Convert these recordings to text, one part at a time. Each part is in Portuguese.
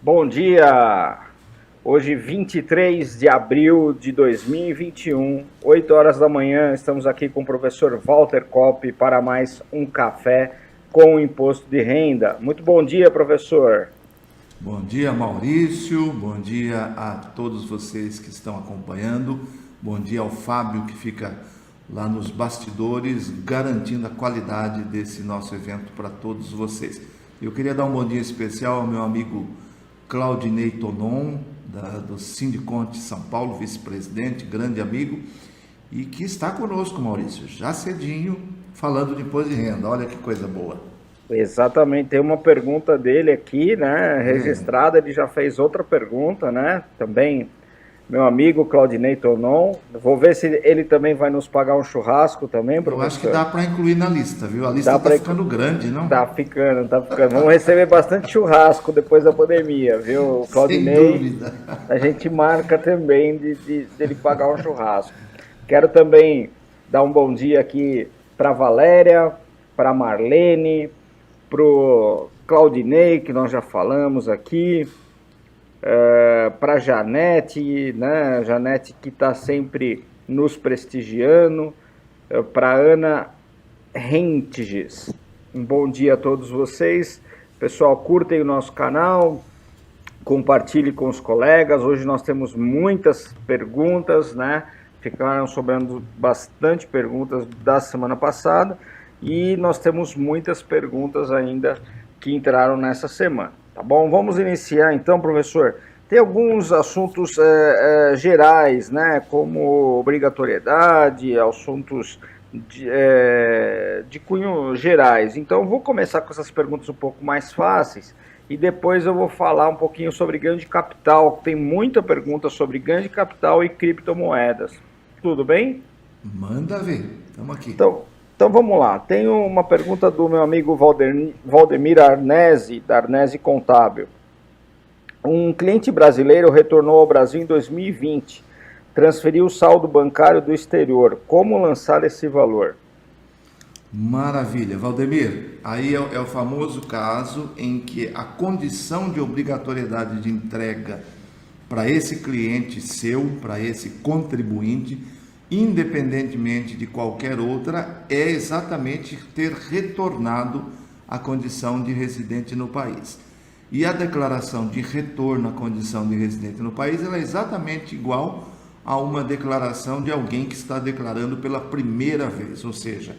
Bom dia! Hoje, 23 de abril de 2021, 8 horas da manhã, estamos aqui com o professor Walter Kopp para mais um café com o imposto de renda. Muito bom dia, professor. Bom dia, Maurício. Bom dia a todos vocês que estão acompanhando. Bom dia ao Fábio, que fica lá nos bastidores, garantindo a qualidade desse nosso evento para todos vocês. Eu queria dar um bom dia especial ao meu amigo Claudinei Tonon, do Sindiconte São Paulo, vice-presidente, grande amigo, e que está conosco, Maurício, já cedinho, falando de imposto de renda. Olha que coisa boa. Exatamente, tem uma pergunta dele aqui, né, registrada, ele já fez outra pergunta, né, também, meu amigo Claudinei Tonon. Vou ver se ele também vai nos pagar um churrasco também, Eu acho que professor. dá para incluir na lista, viu? A lista Dá está para ficando grande, não? Tá ficando, tá ficando. Vamos receber bastante churrasco depois da pandemia, viu? O Sem Claudinei, dúvida. a gente marca também de ele pagar um churrasco. Quero também dar um bom dia aqui para Valéria, para Marlene, pro Claudinei, que nós já falamos aqui, para Janete, né? Janete que está sempre nos prestigiando, para Ana Rentes. Um bom dia a todos vocês. Pessoal, curtem o nosso canal, compartilhe com os colegas. Hoje nós temos muitas perguntas, né? Ficaram sobrando bastante perguntas da semana passada e nós temos muitas perguntas ainda que entraram nessa semana, tá bom? Vamos iniciar então, professor. Tem alguns assuntos gerais, né? Como obrigatoriedade, assuntos de cunho gerais. Então, vou começar com essas perguntas um pouco mais fáceis e depois eu vou falar um pouquinho sobre ganho de capital. Tem muita pergunta sobre ganho de capital e criptomoedas. Tudo bem? Manda ver, estamos aqui. Então vamos lá. Tem uma pergunta do meu amigo Valdemir Arnese, da Arnese Contábil. Um cliente brasileiro retornou ao Brasil em 2020. Transferiu o saldo bancário do exterior. Como lançar esse valor? Maravilha, Valdemir. Aí é o famoso caso em que a condição de obrigatoriedade de entrega para esse cliente seu, para esse contribuinte, independentemente de qualquer outra, é exatamente ter retornado à condição de residente no país. E a declaração de retorno à condição de residente no país, ela é exatamente igual a uma declaração de alguém que está declarando pela primeira vez, ou seja,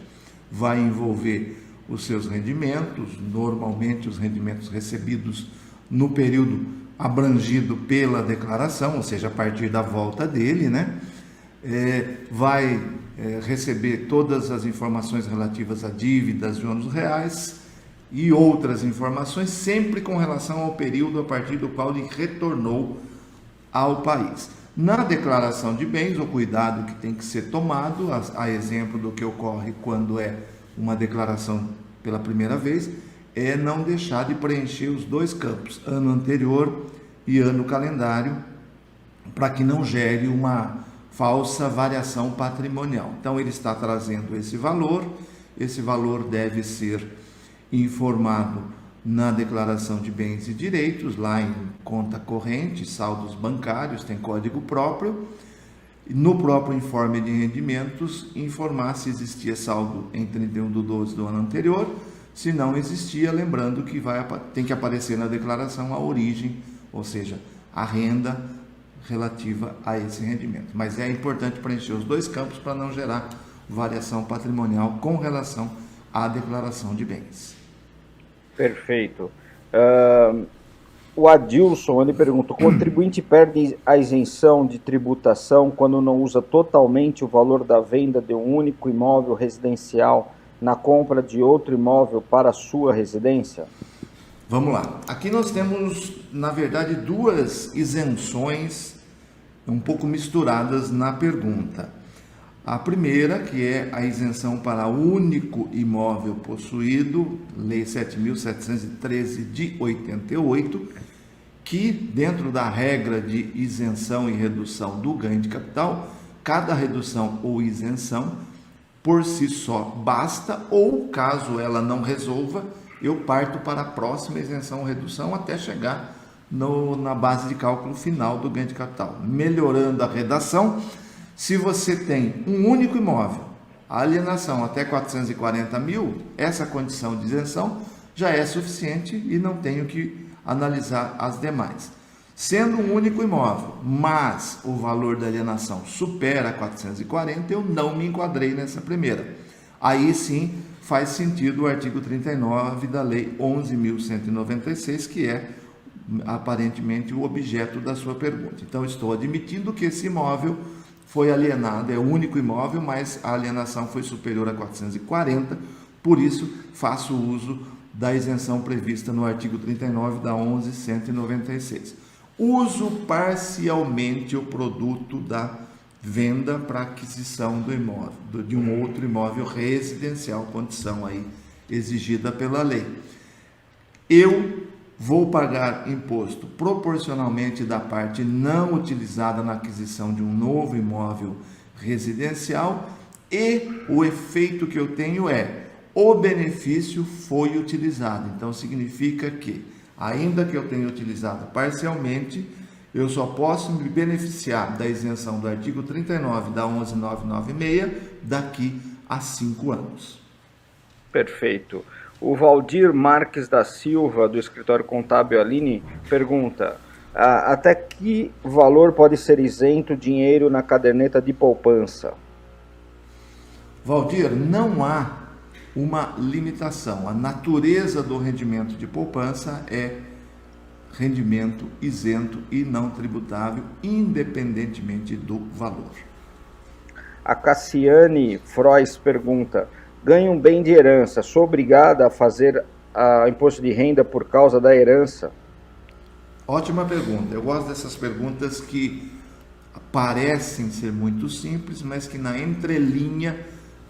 vai envolver os seus rendimentos, normalmente os rendimentos recebidos no período abrangido pela declaração, ou seja, a partir da volta dele, né? Vai receber todas as informações relativas a dívidas de ônus reais e outras informações, sempre com relação ao período a partir do qual ele retornou ao país. Na declaração de bens, o cuidado que tem que ser tomado, a exemplo do que ocorre quando é uma declaração pela primeira vez, é não deixar de preencher os dois campos, ano anterior e ano calendário, para que não gere uma falsa variação patrimonial. Então, ele está trazendo esse valor deve ser informado na declaração de bens e direitos, lá em conta corrente, saldos bancários, tem código próprio. No próprio informe de rendimentos, informar se existia saldo em 31/12 do ano anterior. Se não existia, lembrando que tem que aparecer na declaração a origem, ou seja, a renda relativa a esse rendimento. Mas é importante preencher os dois campos para não gerar variação patrimonial com relação à declaração de bens. Perfeito. O Adilson, ele pergunta, o contribuinte perde a isenção de tributação quando não usa totalmente o valor da venda de um único imóvel residencial na compra de outro imóvel para sua residência? Vamos lá. Aqui nós temos, na verdade, duas isenções um pouco misturadas na pergunta. A primeira, que é a isenção para único imóvel possuído, Lei 7.713 de 88, que dentro da regra de isenção e redução do ganho de capital, cada redução ou isenção por si só basta, ou caso ela não resolva, eu parto para a próxima isenção ou redução até chegar na base de cálculo final do ganho de capital. Melhorando a redação, se você tem um único imóvel, a alienação até 440 mil, essa condição de isenção já é suficiente e não tenho que analisar as demais. Sendo um único imóvel, mas o valor da alienação supera 440, eu não me enquadrei nessa primeira. Aí sim faz sentido o artigo 39 da Lei 11.196, que é aparentemente o objeto da sua pergunta. Então, estou admitindo que esse imóvel foi alienado, é o único imóvel, mas a alienação foi superior a 440, por isso faço uso da isenção prevista no artigo 39 da 11.196. Uso parcialmente o produto da venda para aquisição do imóvel, de um outro imóvel residencial, condição aí exigida pela lei. Eu vou pagar imposto proporcionalmente da parte não utilizada na aquisição de um novo imóvel residencial e o efeito que eu tenho é o benefício foi utilizado. Então significa que, ainda que eu tenha utilizado parcialmente, eu só posso me beneficiar da isenção do artigo 39 da 11.996 daqui a 5 anos. Perfeito. O Valdir Marques da Silva, do escritório contábil Aline, pergunta: até que valor pode ser isento dinheiro na caderneta de poupança? Valdir, não há uma limitação. A natureza do rendimento de poupança é rendimento isento e não tributável, independentemente do valor. A Cassiane Frois pergunta: ganho um bem de herança, sou obrigada a fazer imposto de renda por causa da herança? Ótima pergunta. Eu gosto dessas perguntas que parecem ser muito simples, mas que na entrelinha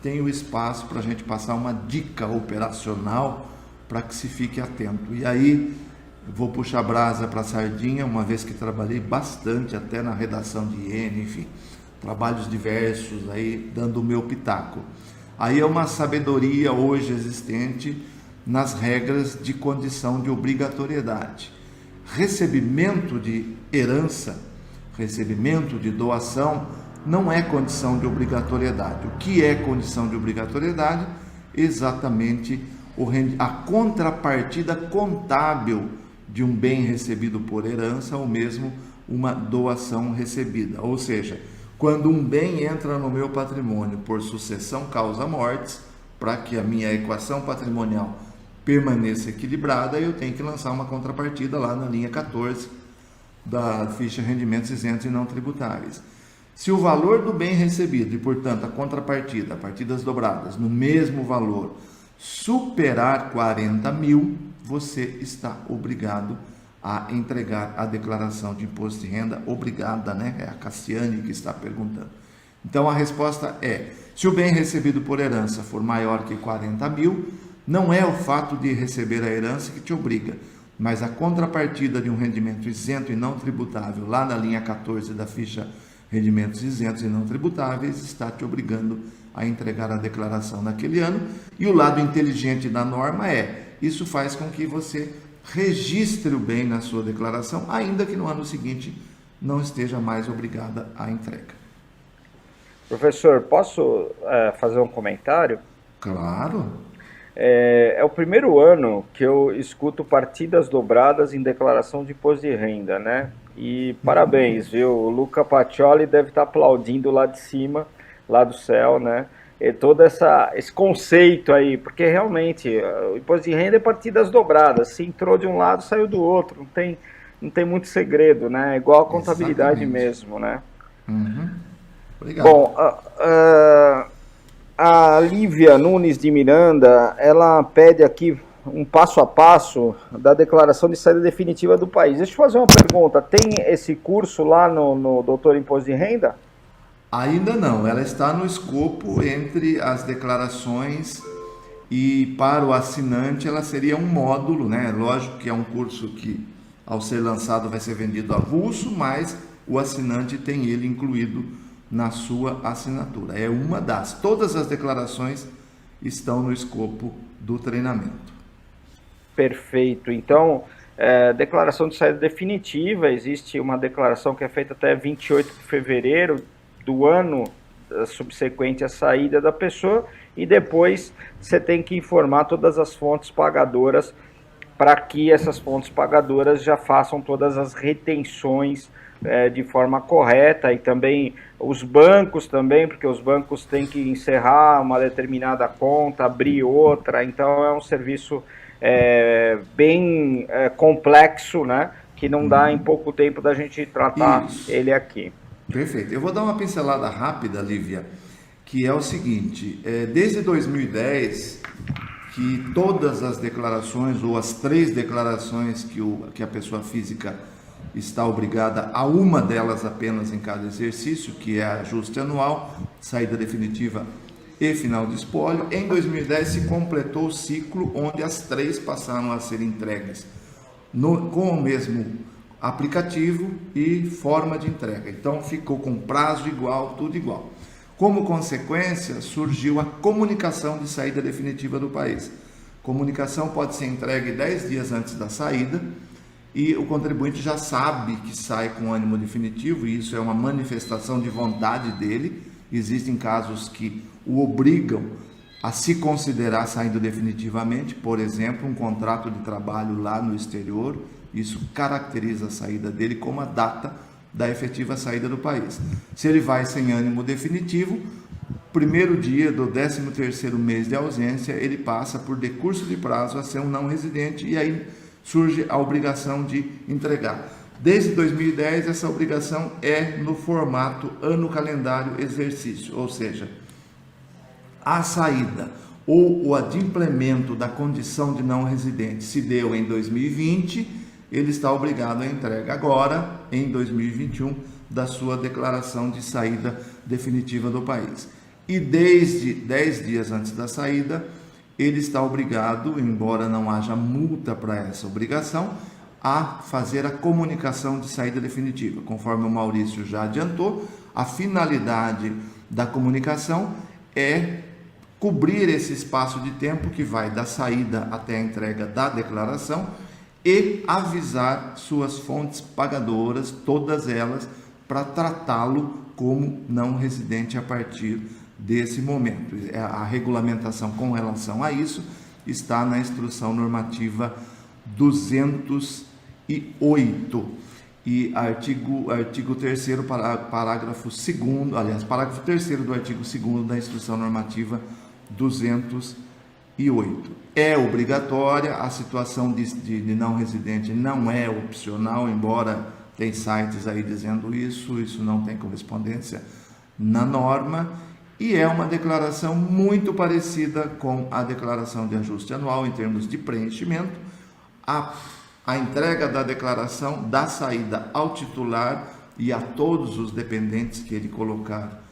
tem o espaço para a gente passar uma dica operacional para que se fique atento. E aí, vou puxar brasa para a sardinha, uma vez que trabalhei bastante até na redação de IN, enfim, trabalhos diversos aí, dando o meu pitaco. Aí é uma sabedoria hoje existente nas regras de condição de obrigatoriedade. Recebimento de herança, recebimento de doação, não é condição de obrigatoriedade. O que é condição de obrigatoriedade? Exatamente a contrapartida contábil de um bem recebido por herança ou mesmo uma doação recebida. Ou seja, quando um bem entra no meu patrimônio por sucessão causa-mortes, para que a minha equação patrimonial permaneça equilibrada, eu tenho que lançar uma contrapartida lá na linha 14 da ficha rendimentos isentos e não tributáveis. Se o valor do bem recebido e, portanto, a contrapartida, partidas dobradas, no mesmo valor, superar 40 mil, você está obrigado a entregar a declaração de imposto de renda. Obrigada, né? É a Cassiane que está perguntando. Então, a resposta é: se o bem recebido por herança for maior que 40 mil, não é o fato de receber a herança que te obriga, mas a contrapartida de um rendimento isento e não tributável, lá na linha 14 da ficha rendimentos isentos e não tributáveis, está te obrigando a entregar a declaração naquele ano. E o lado inteligente da norma isso faz com que você registre o bem na sua declaração, ainda que no ano seguinte não esteja mais obrigada à entrega. Professor, posso fazer um comentário? Claro. É o primeiro ano que eu escuto partidas dobradas em declaração de imposto de renda, né? E parabéns, viu? O Luca Pacioli deve estar aplaudindo lá de cima, lá do céu, né? E todo esse conceito aí, porque realmente o imposto de renda é partidas dobradas. Se entrou de um lado, saiu do outro. Não tem muito segredo, né? É igual a contabilidade. Exatamente. Mesmo, né? Uhum. Obrigado. Bom, a Lívia Nunes de Miranda, ela pede aqui um passo a passo da declaração de saída definitiva do país. Deixa eu fazer uma pergunta. Tem esse curso lá no Doutor Imposto de Renda? Ainda não. Ela está no escopo entre as declarações e para o assinante ela seria um módulo, né? Lógico que é um curso que ao ser lançado vai ser vendido avulso, mas o assinante tem ele incluído na sua assinatura. É uma das. Todas as declarações estão no escopo do treinamento. Perfeito. Então, declaração de saída definitiva. Existe uma declaração que é feita até 28 de fevereiro do ano subsequente à saída da pessoa, e depois você tem que informar todas as fontes pagadoras para que essas fontes pagadoras já façam todas as retenções de forma correta, e também os bancos também, porque os bancos têm que encerrar uma determinada conta, abrir outra. Então é um serviço bem complexo, né, que não dá em pouco tempo da gente tratar ele aqui. Perfeito. Eu vou dar uma pincelada rápida, Lívia, que é o seguinte: desde 2010, que todas as declarações, ou as 3 declarações que a pessoa física está obrigada a uma delas apenas em cada exercício, que é ajuste anual, saída definitiva e final de espólio, em 2010 se completou o ciclo onde as 3 passaram a ser entregues com o mesmo aplicativo e forma de entrega. Então ficou com prazo igual, tudo igual. Como consequência, surgiu a comunicação de saída definitiva do país. Comunicação pode ser entregue 10 dias antes da saída, e o contribuinte já sabe que sai com ânimo definitivo, e isso é uma manifestação de vontade dele. Existem casos que o obrigam a se considerar saindo definitivamente, por exemplo, um contrato de trabalho lá no exterior. Isso caracteriza a saída dele como a data da efetiva saída do país. Se ele vai sem ânimo definitivo, primeiro dia do 13º mês de ausência, ele passa por decurso de prazo a ser um não residente, e aí surge a obrigação de entregar. Desde 2010, essa obrigação é no formato ano calendário exercício, ou seja, a saída ou o adimplemento da condição de não residente se deu em 2020, ele está obrigado à entrega agora, em 2021, da sua declaração de saída definitiva do país. E desde 10 dias antes da saída, ele está obrigado, embora não haja multa para essa obrigação, a fazer a comunicação de saída definitiva. Conforme o Maurício já adiantou, a finalidade da comunicação é cobrir esse espaço de tempo que vai da saída até a entrega da declaração e avisar suas fontes pagadoras, todas elas, para tratá-lo como não residente a partir desse momento. A regulamentação com relação a isso está na Instrução Normativa 208 e artigo 3º, parágrafo 2º, aliás, parágrafo 3º do artigo 2º da Instrução Normativa 208. É obrigatória, a situação de não residente não é opcional, embora tem sites aí dizendo isso não tem correspondência na norma, e é uma declaração muito parecida com a declaração de ajuste anual em termos de preenchimento. A entrega da declaração da saída ao titular e a todos os dependentes que ele colocar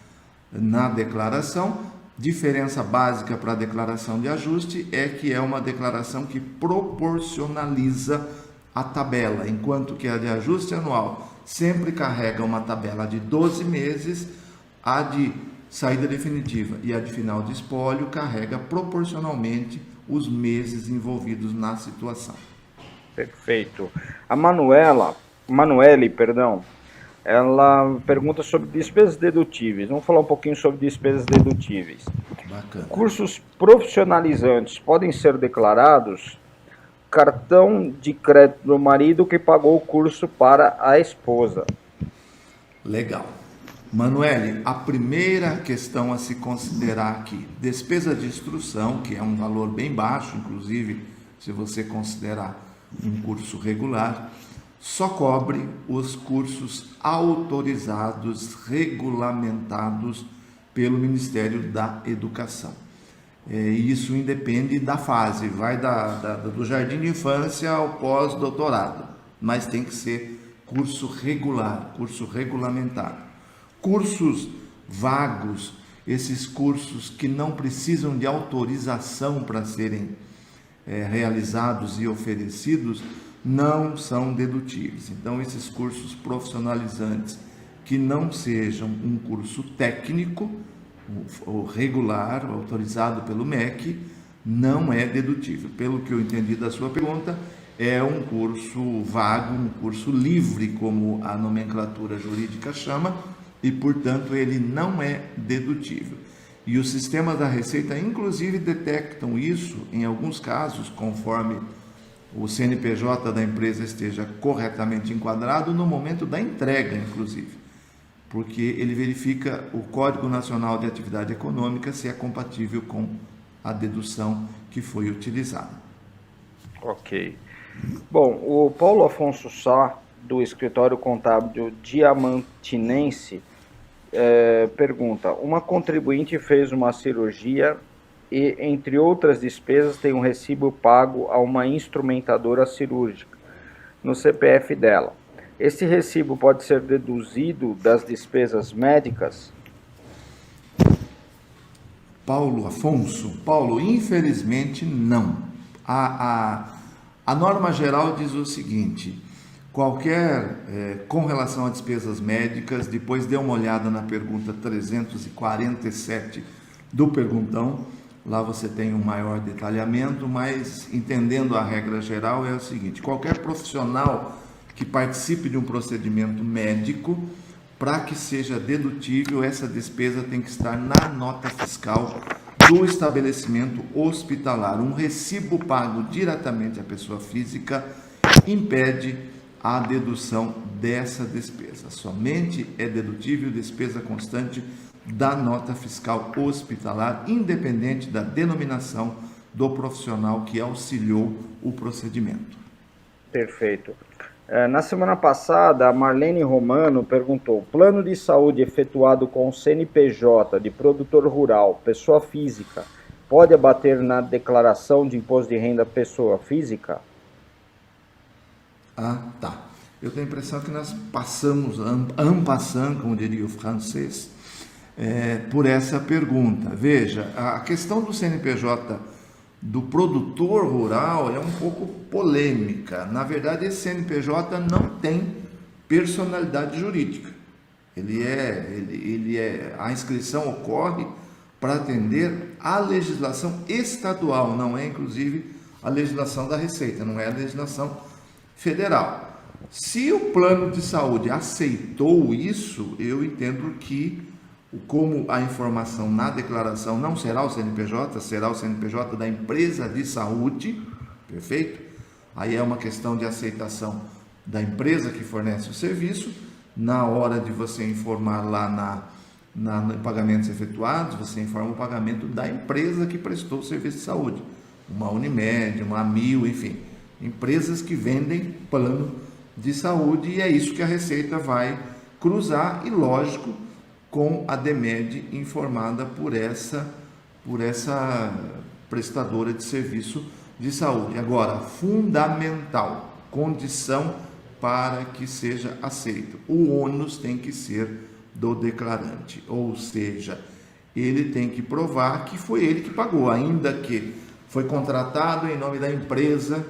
na declaração. Diferença básica para a declaração de ajuste é que é uma declaração que proporcionaliza a tabela, enquanto que a de ajuste anual sempre carrega uma tabela de 12 meses, a de saída definitiva e a de final de espólio carrega proporcionalmente os meses envolvidos na situação. Perfeito. A Manuele, ela pergunta sobre despesas dedutíveis. Vamos falar um pouquinho sobre despesas dedutíveis. Bacana. Cursos profissionalizantes podem ser declarados? Cartão de crédito do marido que pagou o curso para a esposa. Legal. Manuele, a primeira questão a se considerar aqui, despesa de instrução, que é um valor bem baixo, inclusive, se você considerar um curso regular, só cobre os cursos autorizados, regulamentados pelo Ministério da Educação. Isso independe da fase, vai do jardim de infância ao pós-doutorado, mas tem que ser curso regular, curso regulamentado. Cursos vagos, esses cursos que não precisam de autorização para serem realizados e oferecidos, não são dedutíveis. Então, esses cursos profissionalizantes que não sejam um curso técnico, ou regular, autorizado pelo MEC, não é dedutível. Pelo que eu entendi da sua pergunta, é um curso vago, um curso livre, como a nomenclatura jurídica chama, e, portanto, ele não é dedutível. E os sistemas da Receita, inclusive, detectam isso, em alguns casos, conforme o CNPJ da empresa esteja corretamente enquadrado no momento da entrega, inclusive, porque ele verifica o Código Nacional de Atividade Econômica se é compatível com a dedução que foi utilizada. Ok. Bom, o Paulo Afonso Sá, do escritório contábil Diamantinense, pergunta: uma contribuinte fez uma cirurgia e, entre outras despesas, tem um recibo pago a uma instrumentadora cirúrgica no CPF dela. Esse recibo pode ser deduzido das despesas médicas? Paulo Afonso, infelizmente não. A norma geral diz o seguinte: com relação a despesas médicas, depois dê uma olhada na pergunta 347 do perguntão, lá você tem um maior detalhamento, mas entendendo a regra geral é o seguinte: qualquer profissional que participe de um procedimento médico, para que seja dedutível, essa despesa tem que estar na nota fiscal do estabelecimento hospitalar. Um recibo pago diretamente à pessoa física impede a dedução dessa despesa. Somente é dedutível despesa constante da nota fiscal hospitalar, independente da denominação do profissional que auxiliou o procedimento. Perfeito. Na semana passada, a Marlene Romano perguntou: plano de saúde efetuado com CNPJ de produtor rural, pessoa física, pode abater na declaração de imposto de renda pessoa física? Ah, tá. Eu tenho a impressão que nós passamos, en passant, como diria o francês, por essa pergunta. Veja, a questão do CNPJ do produtor rural é um pouco polêmica. Na verdade, esse CNPJ não tem personalidade jurídica. A inscrição ocorre para atender à legislação estadual, não é inclusive a legislação da Receita, não é a legislação federal. Se o plano de saúde aceitou isso, eu entendo que, como a informação na declaração não será o CNPJ, será o CNPJ da empresa de saúde, perfeito? Aí é uma questão de aceitação da empresa que fornece o serviço. Na hora de você informar lá em pagamentos efetuados, você informa o pagamento da empresa que prestou o serviço de saúde. Uma Unimed, uma Amil, enfim, empresas que vendem plano de saúde, e é isso que a Receita vai cruzar, e lógico, com a DEMED informada por essa prestadora de serviço de saúde. Agora, fundamental, condição para que seja aceito: o ônus tem que ser do declarante, ou seja, ele tem que provar que foi ele que pagou, ainda que foi contratado em nome da empresa,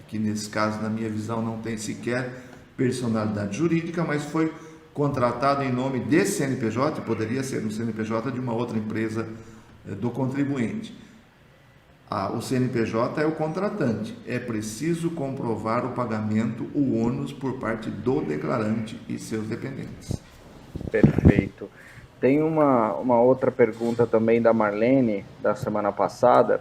que nesse caso, na minha visão, não tem sequer personalidade jurídica, mas foi contratado em nome desse CNPJ, poderia ser um CNPJ de uma outra empresa do contribuinte. O CNPJ é o contratante, é preciso comprovar o pagamento, o ônus, por parte do declarante e seus dependentes. Perfeito. Tem uma outra pergunta também da Marlene, da semana passada,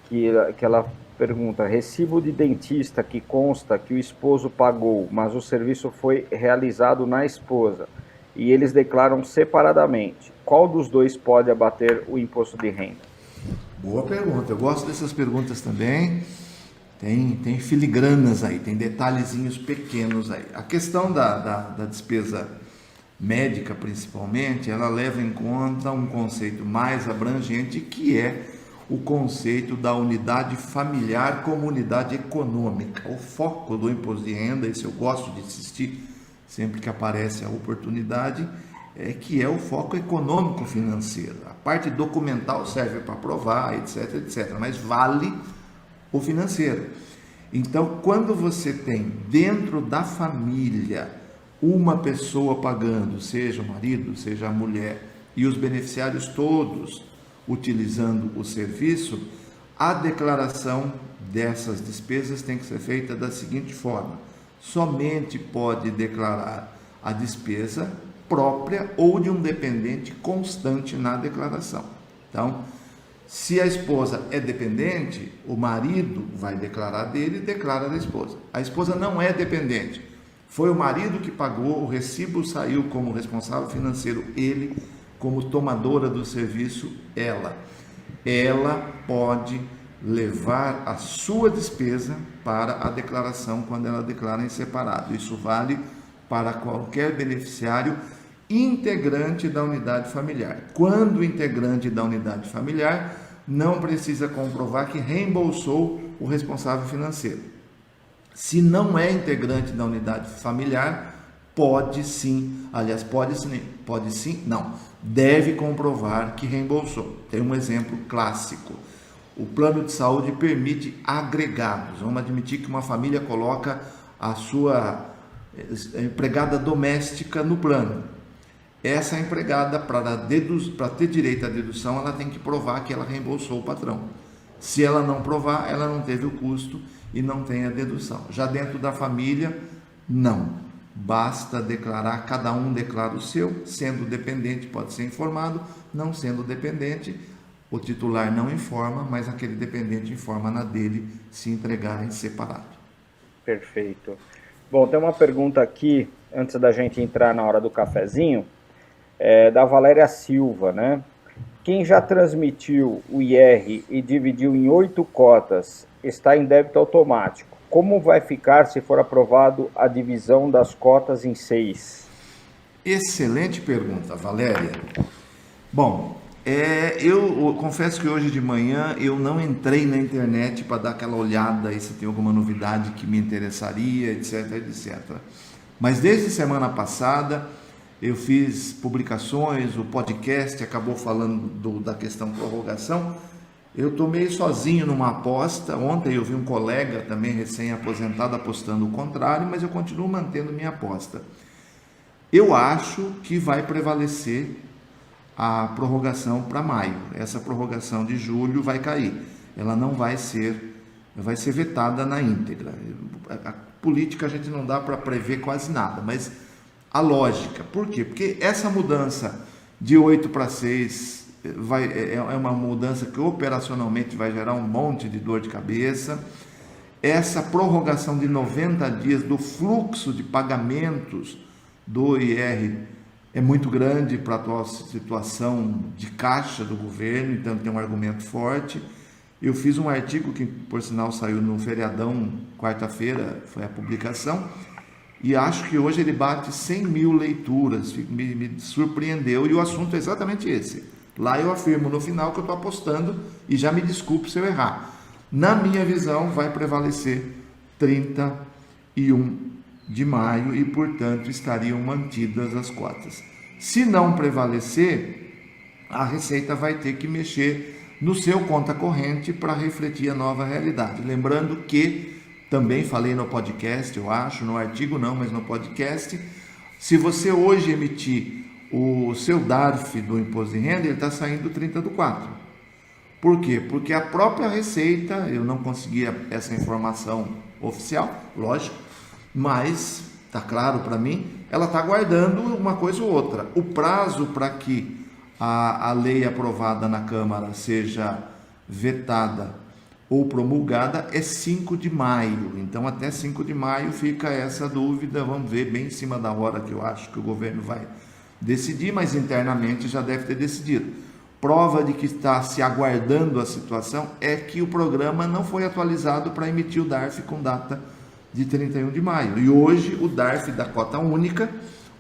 que ela pergunta: recibo de dentista que consta que o esposo pagou, mas o serviço foi realizado na esposa, e eles declaram separadamente. Qual dos dois pode abater o imposto de renda? Boa pergunta, eu gosto dessas perguntas também. Tem filigranas aí, tem detalhezinhos pequenos aí. A questão da despesa médica, principalmente, ela leva em conta um conceito mais abrangente, que é o conceito da unidade familiar como unidade econômica. O foco do imposto de renda, isso eu gosto de insistir sempre que aparece a oportunidade, que é o foco econômico-financeiro. A parte documental serve para provar, etc, etc, mas vale o financeiro. Então, quando você tem dentro da família uma pessoa pagando, seja o marido, seja a mulher, e os beneficiários todos utilizando o serviço, a declaração dessas despesas tem que ser feita da seguinte forma: somente pode declarar a despesa própria ou de um dependente constante na declaração. Então, se a esposa é dependente, o marido vai declarar dele e declara da esposa. A esposa não é dependente. Foi o marido que pagou, o recibo saiu como responsável financeiro, ele como tomadora do serviço, ela. Ela pode levar a sua despesa para a declaração quando ela declara em separado. Isso vale para qualquer beneficiário integrante da unidade familiar. Quando o integrante da unidade familiar não precisa comprovar que reembolsou o responsável financeiro. Se não é integrante da unidade familiar, pode sim, deve comprovar que reembolsou. Tem um exemplo clássico. O plano de saúde permite agregados. Vamos admitir que uma família coloca a sua empregada doméstica no plano. Essa empregada, para ter direito à dedução, ela tem que provar que ela reembolsou o patrão. Se ela não provar, ela não teve o custo e não tem a dedução. Já dentro da família, não. Basta declarar, cada um declara o seu. Sendo dependente, pode ser informado. Não sendo dependente, o titular não informa, mas aquele dependente informa na dele, se entregar em separado. Perfeito. Bom, tem uma pergunta aqui, antes da gente entrar na hora do cafezinho, da Valéria Silva, né? Quem já transmitiu o IR e dividiu em 8 cotas está em débito automático. Como vai ficar se for aprovado a divisão das cotas em 6? Excelente pergunta, Valéria. Bom, eu confesso que hoje de manhã eu não entrei na internet para dar aquela olhada e se tem alguma novidade que me interessaria, etc, etc. Mas desde semana passada eu fiz publicações, o podcast acabou falando da questão prorrogação. Eu estou meio sozinho numa aposta. Ontem eu vi um colega também recém-aposentado apostando o contrário, mas eu continuo mantendo minha aposta. Eu acho que vai prevalecer a prorrogação para maio. Essa prorrogação de julho vai cair. Ela não vai ser vetada na íntegra. A política a gente não dá para prever quase nada, mas a lógica. Por quê? Porque essa mudança de 8 para 6 é uma mudança que operacionalmente vai gerar um monte de dor de cabeça. Essa prorrogação de 90 dias do fluxo de pagamentos do IR é muito grande para a atual situação de caixa do governo, então tem um argumento forte. Eu fiz um artigo que, por sinal, saiu no feriadão, quarta-feira, foi a publicação, e acho que hoje ele bate 100 mil leituras, me surpreendeu, e o assunto é exatamente esse. Lá eu afirmo no final que eu estou apostando, e já me desculpe se eu errar. Na minha visão, vai prevalecer 31 de maio e, portanto, estariam mantidas as cotas. Se não prevalecer, a Receita vai ter que mexer no seu conta corrente para refletir a nova realidade. Lembrando que, também falei no podcast, eu acho, no artigo não, mas no podcast, se você hoje emitir o seu DARF do Imposto de Renda, ele está saindo 30/4. Por quê? Porque a própria Receita, eu não conseguia essa informação oficial, lógico, mas está claro para mim, ela está aguardando uma coisa ou outra. O prazo para que a lei aprovada na Câmara seja vetada ou promulgada é 5 de maio. Então, até 5 de maio fica essa dúvida. Vamos ver, bem em cima da hora que eu acho que o governo vai decidir, mas internamente já deve ter decidido. Prova de que está se aguardando a situação é que o programa não foi atualizado para emitir o DARF com data de 31 de maio. E hoje o DARF da cota única,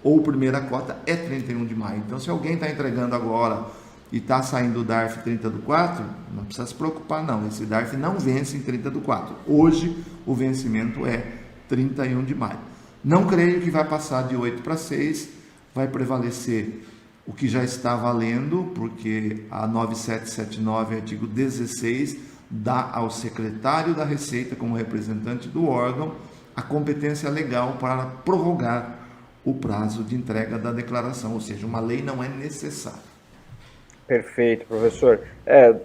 ou primeira cota, é 31 de maio. Então, se alguém está entregando agora e está saindo o DARF 30/4, não precisa se preocupar não. Esse DARF não vence em 30/4. Hoje o vencimento é 31 de maio. Não creio que vai passar de 8 para 6, vai prevalecer o que já está valendo, porque a 9779, artigo 16, dá ao secretário da Receita, como representante do órgão, a competência legal para prorrogar o prazo de entrega da declaração, ou seja, uma lei não é necessária. Perfeito, professor.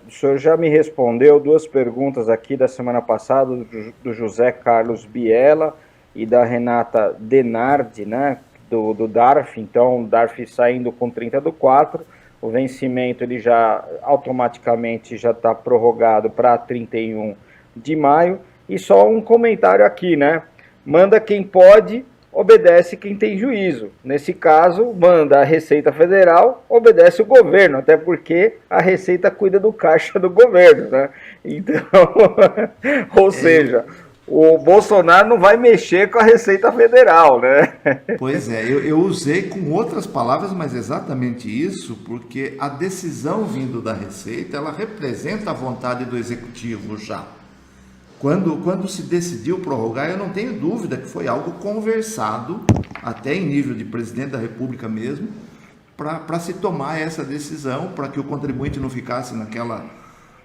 O senhor já me respondeu duas perguntas aqui da semana passada, do José Carlos Biela e da Renata Denardi, né, do DARF. Então, o DARF saindo com 30 do 4, o vencimento ele já automaticamente já está prorrogado para 31 de maio. E só um comentário aqui, né? Manda quem pode, obedece quem tem juízo. Nesse caso, manda a Receita Federal, obedece o governo, até porque a Receita cuida do caixa do governo, né? Então, ou seja, o Bolsonaro não vai mexer com a Receita Federal, né? Pois é, eu usei com outras palavras, mas exatamente isso, porque a decisão vindo da Receita, ela representa a vontade do Executivo já. Quando se decidiu prorrogar, eu não tenho dúvida que foi algo conversado, até em nível de presidente da República mesmo, para se tomar essa decisão, para que o contribuinte não ficasse naquela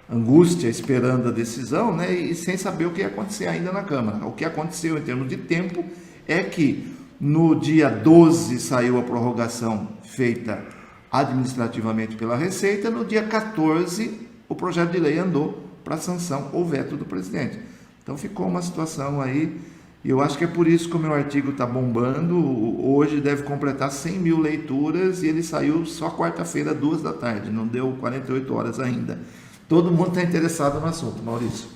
angústia esperando a decisão, né, e sem saber o que ia acontecer ainda na Câmara. O que aconteceu em termos de tempo é que no dia 12 saiu a prorrogação feita administrativamente pela Receita, no dia 14 o projeto de lei andou para sanção ou veto do presidente. Então ficou uma situação aí, e eu acho que é por isso que o meu artigo está bombando. Hoje deve completar 100 mil leituras e ele saiu só quarta-feira, 2 da tarde, não deu 48 horas ainda. Todo mundo está interessado no assunto, Maurício.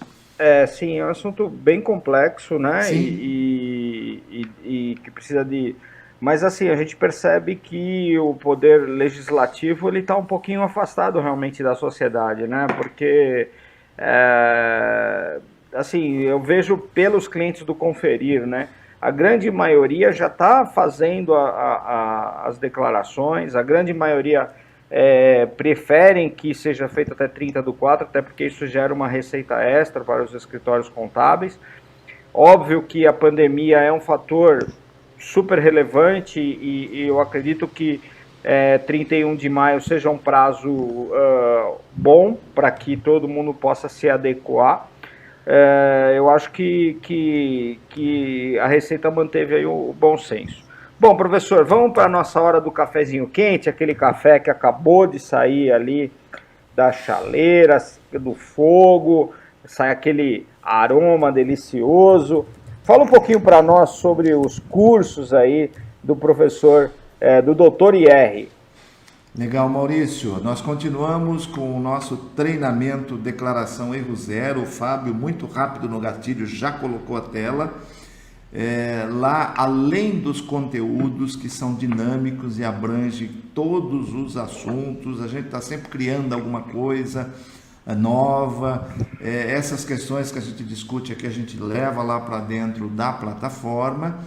Sim, é um assunto bem complexo, né? E que precisa de... Mas assim, a gente percebe que o poder legislativo ele está um pouquinho afastado realmente da sociedade, né? Porque assim, eu vejo pelos clientes do Conferir, né? A grande maioria já está fazendo as declarações, a grande maioria preferem que seja feito até 30 do 4, até porque isso gera uma receita extra para os escritórios contábeis. Óbvio que a pandemia é um fator super relevante e eu acredito que 31 de maio seja um prazo bom para que todo mundo possa se adequar. Eu acho que a Receita manteve aí o bom senso. Bom, professor, vamos para a nossa hora do cafezinho quente, aquele café que acabou de sair ali da chaleira, do fogo, sai aquele aroma delicioso. Fala um pouquinho para nós sobre os cursos aí do professor, do Dr. IR. Legal, Maurício. Nós continuamos com o nosso treinamento Declaração Erro Zero. O Fábio, muito rápido no gatilho, já colocou a tela. Lá, além dos conteúdos que são dinâmicos e abrangem todos os assuntos, a gente está sempre criando alguma coisa nova. Essas questões que a gente discute aqui, a gente leva lá para dentro da plataforma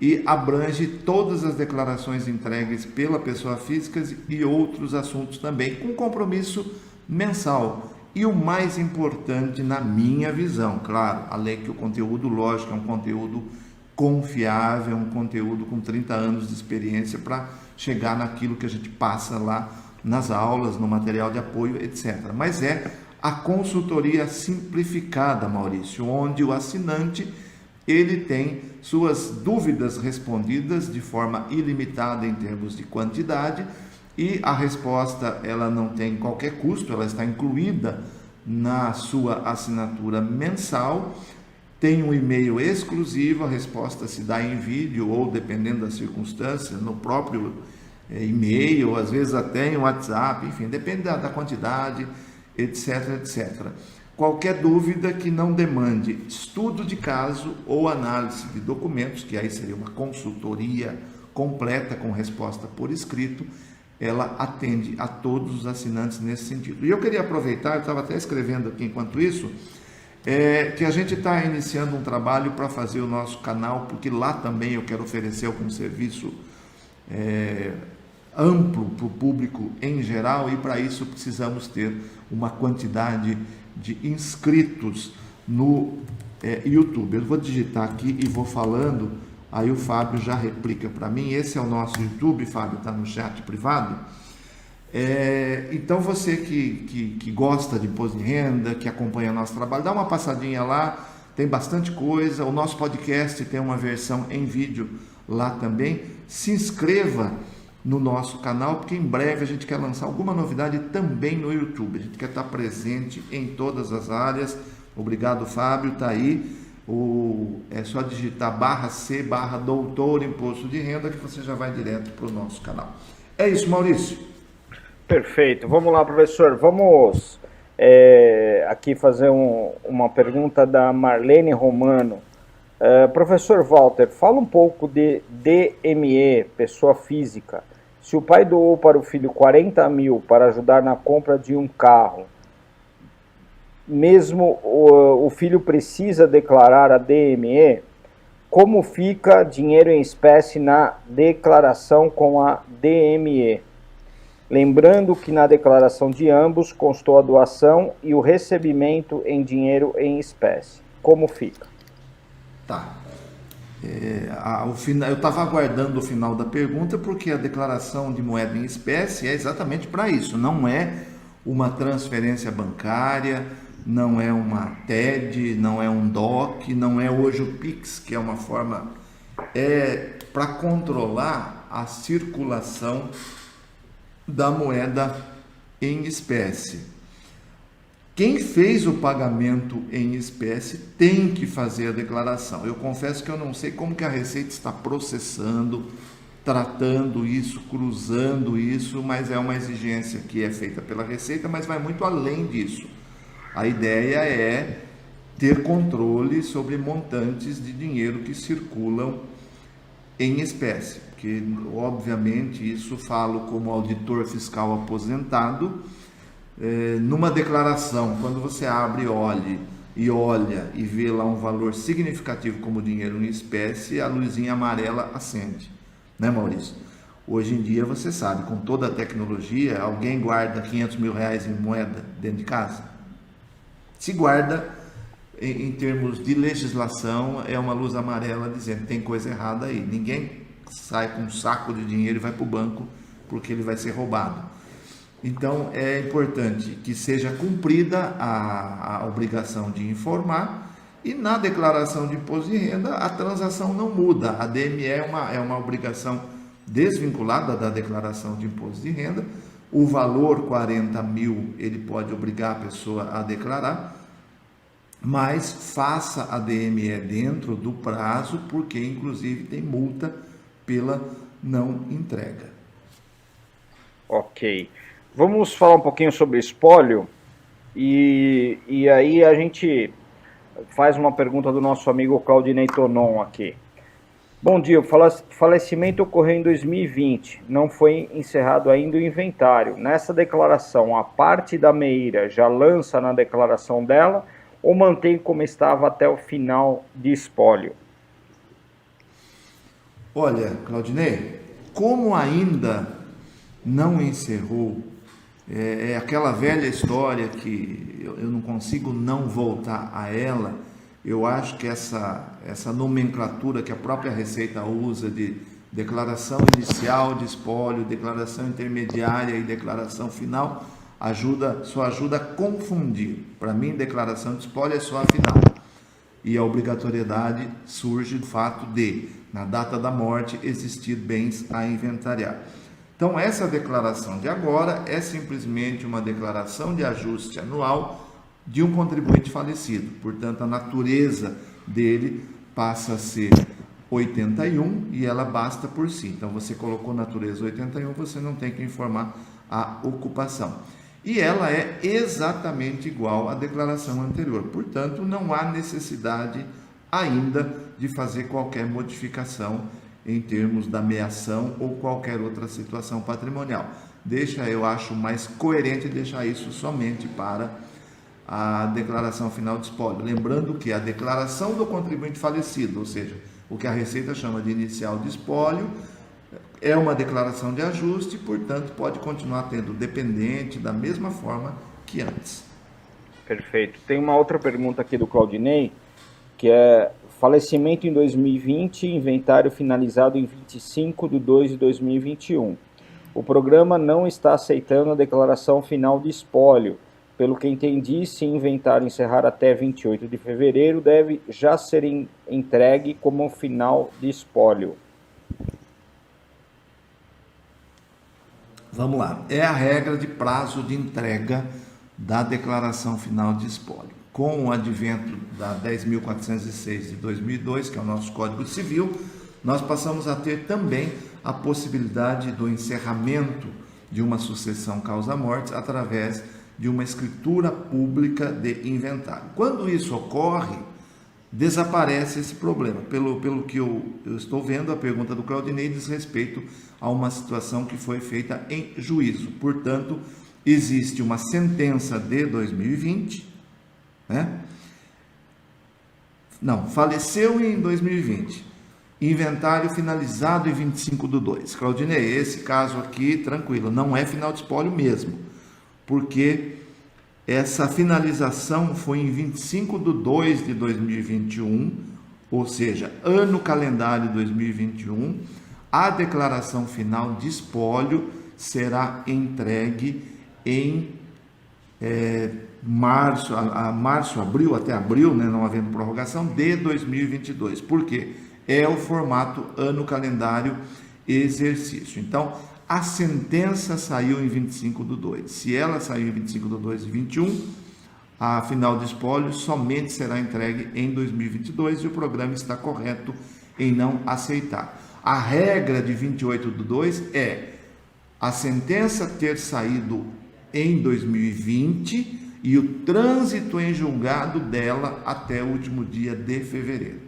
e abrange todas as declarações entregues pela pessoa física e outros assuntos também, com compromisso mensal. E o mais importante, na minha visão, claro, além que o conteúdo, lógico, é um conteúdo confiável, um conteúdo com 30 anos de experiência para chegar naquilo que a gente passa lá nas aulas, no material de apoio, etc. Mas é a consultoria simplificada, Maurício, onde o assinante ele tem suas dúvidas respondidas de forma ilimitada em termos de quantidade, e a resposta ela não tem qualquer custo, ela está incluída na sua assinatura mensal. Tem um e-mail exclusivo, a resposta se dá em vídeo ou, dependendo da circunstância, no próprio e-mail, às vezes até em WhatsApp, enfim, depende da quantidade, etc, etc. Qualquer dúvida que não demande estudo de caso ou análise de documentos, que aí seria uma consultoria completa com resposta por escrito, ela atende a todos os assinantes nesse sentido. E eu queria aproveitar, eu estava até escrevendo aqui enquanto isso, que a gente está iniciando um trabalho para fazer o nosso canal, porque lá também eu quero oferecer algum serviço amplo para o público em geral, e para isso precisamos ter uma quantidade de inscritos no YouTube. Eu vou digitar aqui e vou falando, aí o Fábio já replica para mim. Esse é o nosso YouTube, Fábio, está no chat privado. Então você que gosta de imposto de renda, que acompanha nosso trabalho, dá uma passadinha lá, tem bastante coisa. O nosso podcast tem uma versão em vídeo lá também. Se inscreva no nosso canal, porque em breve a gente quer lançar alguma novidade também no YouTube. A gente quer estar presente em todas as áreas. Obrigado, Fábio, tá aí. É só digitar /C/doutor imposto de renda que você já vai direto para o nosso canal. É isso, Maurício. Perfeito. Vamos lá, professor. Vamos aqui fazer uma pergunta da Marlene Romano. Professor Walter, fala um pouco de DME, pessoa física. Se o pai doou para o filho 40 mil para ajudar na compra de um carro, mesmo o filho precisa declarar a DME, como fica dinheiro em espécie na declaração com a DME? Lembrando que na declaração de ambos constou a doação e o recebimento em dinheiro em espécie. Como fica? Tá. Eu estava aguardando o final da pergunta porque a declaração de moeda em espécie é exatamente para isso. Não é uma transferência bancária, não é uma TED, não é um DOC, não é hoje o Pix, que é uma forma para controlar a circulação da moeda em espécie. Quem fez o pagamento em espécie tem que fazer a declaração. Eu confesso que eu não sei como que a Receita está processando, tratando isso, cruzando isso, mas é uma exigência que é feita pela Receita, mas vai muito além disso. A ideia é ter controle sobre montantes de dinheiro que circulam em espécie, porque obviamente isso falo como auditor fiscal aposentado. Numa declaração, quando você abre e olha e vê lá um valor significativo como dinheiro em espécie, a luzinha amarela acende, né, Maurício? Hoje em dia você sabe, com toda a tecnologia, alguém guarda 500 mil reais em moeda dentro de casa? Se guarda, em termos de legislação, é uma luz amarela dizendo que tem coisa errada aí. Ninguém sai com um saco de dinheiro e vai para o banco porque ele vai ser roubado. Então é importante que seja cumprida a obrigação de informar, e na declaração de imposto de renda a transação não muda. A DME é uma obrigação desvinculada da declaração de imposto de renda. O valor 40 mil ele pode obrigar a pessoa a declarar, mas faça a DME dentro do prazo, porque inclusive tem multa pela não entrega. Ok. Vamos falar um pouquinho sobre espólio, e aí a gente faz uma pergunta do nosso amigo Claudinei Tonon aqui. Bom dia, o falecimento ocorreu em 2020, não foi encerrado ainda o inventário. Nessa declaração, a parte da meira já lança na declaração dela ou mantém como estava até o final de espólio? Olha, Claudinei, como ainda não encerrou, é aquela velha história que eu não consigo não voltar a ela. Eu acho que essa nomenclatura que a própria Receita usa de declaração inicial de espólio, declaração intermediária e declaração final, só ajuda a confundir. Para mim, declaração de espólio é só a final. E a obrigatoriedade surge do fato de, na data da morte, existir bens a inventariar. Então, essa declaração de agora é simplesmente uma declaração de ajuste anual de um contribuinte falecido. Portanto, a natureza dele passa a ser 81 e ela basta por si. Então, você colocou natureza 81, você não tem que informar a ocupação. E ela é exatamente igual à declaração anterior. Portanto, não há necessidade ainda de fazer qualquer modificação em termos da meação ou qualquer outra situação patrimonial. Eu acho mais coerente deixar isso somente para a declaração final de espólio. Lembrando que a declaração do contribuinte falecido, ou seja, o que a Receita chama de inicial de espólio, é uma declaração de ajuste, portanto, pode continuar tendo dependente da mesma forma que antes. Perfeito. Tem uma outra pergunta aqui do Claudinei, que é: falecimento em 2020, inventário finalizado em 25/2/2021. O programa não está aceitando a declaração final de espólio. Pelo que entendi, se inventário encerrar até 28 de fevereiro, deve já ser entregue como final de espólio. Vamos lá. É a regra de prazo de entrega da declaração final de espólio. Com o advento da 10.406 de 2002, que é o nosso Código Civil, nós passamos a ter também a possibilidade do encerramento de uma sucessão causa-mortes através de uma escritura pública de inventário. Quando isso ocorre, desaparece esse problema. Pelo que eu estou vendo, a pergunta do Claudinei diz respeito a uma situação que foi feita em juízo. Portanto, existe uma sentença de 2020, né? Não, faleceu em 2020. Inventário finalizado em 25/2. Claudinei, esse caso aqui, tranquilo, não é final de espólio mesmo, porque essa finalização foi em 25/2 de 2021, ou seja, ano calendário 2021, a declaração final de espólio será entregue em abril, até abril, né, não havendo prorrogação, de 2022. Por quê? É o formato ano calendário exercício. Então, a sentença saiu em 25/2. Se ela saiu em 25/2 de 21, a final de espólio somente será entregue em 2022 e o programa está correto em não aceitar. A regra de 28/2 é a sentença ter saído em 2020 e o trânsito em julgado dela até o último dia de fevereiro.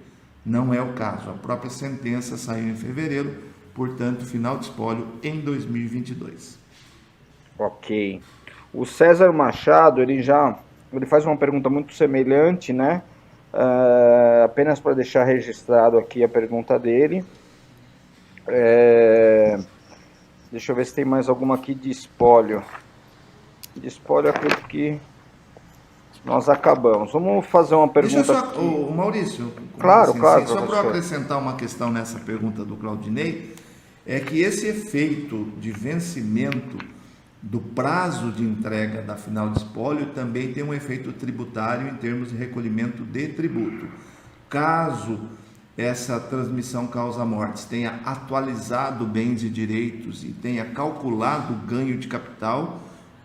Não é o caso. A própria sentença saiu em fevereiro, portanto, final de espólio em 2022. Ok. O César Machado, ele faz uma pergunta muito semelhante, né? Apenas para deixar registrado aqui a pergunta dele. Deixa eu ver se tem mais alguma aqui de espólio. De espólio, acredito que nós acabamos. Vamos fazer uma pergunta. Deixa eu só, aqui. Maurício, claro, só para acrescentar uma questão nessa pergunta do Claudinei, é que esse efeito de vencimento do prazo de entrega da final de espólio também tem um efeito tributário em termos de recolhimento de tributo. Caso essa transmissão causa-mortes tenha atualizado bens e direitos e tenha calculado o ganho de capital,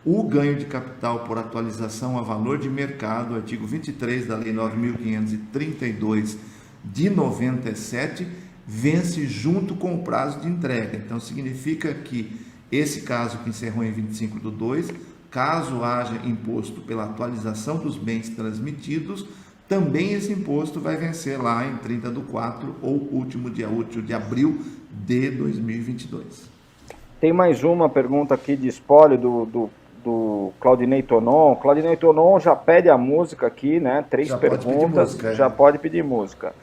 o ganho de capital por atualização a valor de mercado, artigo 23 da Lei 9.532 de 97, vence junto com o prazo de entrega. Então, significa que esse caso que encerrou em 25/2, caso haja imposto pela atualização dos bens transmitidos, também esse imposto vai vencer lá em 30/4 ou último dia útil de abril de 2022. Tem mais uma pergunta aqui de espólio do Claudinei Tonon. Claudinei Tonon já pede a música aqui, né? 3 perguntas, já pode pedir música.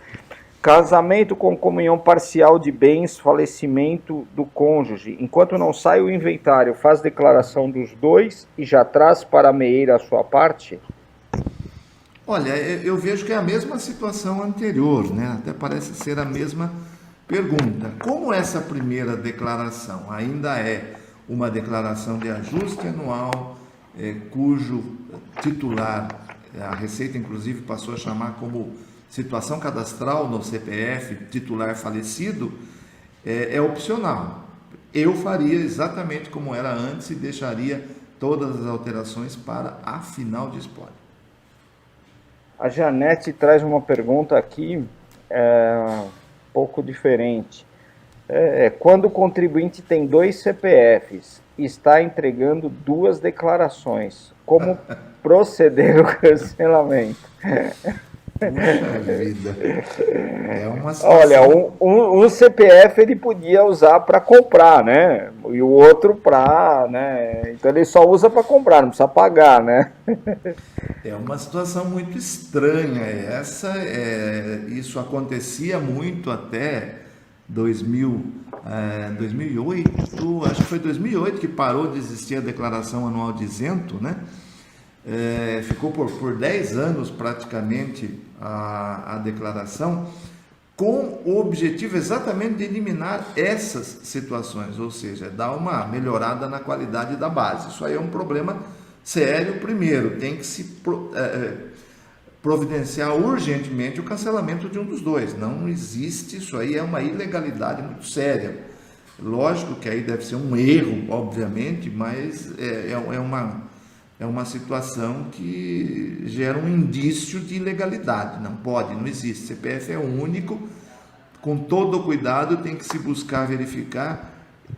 Casamento com comunhão parcial de bens, falecimento do cônjuge. Enquanto não sai o inventário, faz declaração dos dois e já traz para a meeira a sua parte? Olha, eu vejo que é a mesma situação anterior, né? Até parece ser a mesma pergunta. Como essa primeira declaração ainda é uma declaração de ajuste anual, cujo titular, a Receita inclusive passou a chamar como situação cadastral no CPF, titular falecido, é opcional. Eu faria exatamente como era antes e deixaria todas as alterações para a final de espólio. A Janete traz uma pergunta aqui um pouco diferente. Quando o contribuinte tem 2 CPFs e está entregando 2 declarações, como proceder o cancelamento? Puxa vida. É uma situação... Olha, um CPF ele podia usar para comprar, né? E o outro para, né? Então ele só usa para comprar, não precisa pagar, né? É uma situação muito estranha essa. Isso acontecia muito até 2008, acho que foi 2008 que parou de existir a declaração anual de isento, né? Ficou por 10 anos praticamente a declaração, com o objetivo exatamente de eliminar essas situações, ou seja, dar uma melhorada na qualidade da base. Isso aí é um problema sério. Primeiro, tem que se providenciar urgentemente o cancelamento de um dos dois. Não existe, isso aí é uma ilegalidade muito séria. Lógico que aí deve ser um erro, obviamente, mas é uma situação que gera um indício de ilegalidade. Não pode, não existe. CPF é único, com todo o cuidado tem que se buscar verificar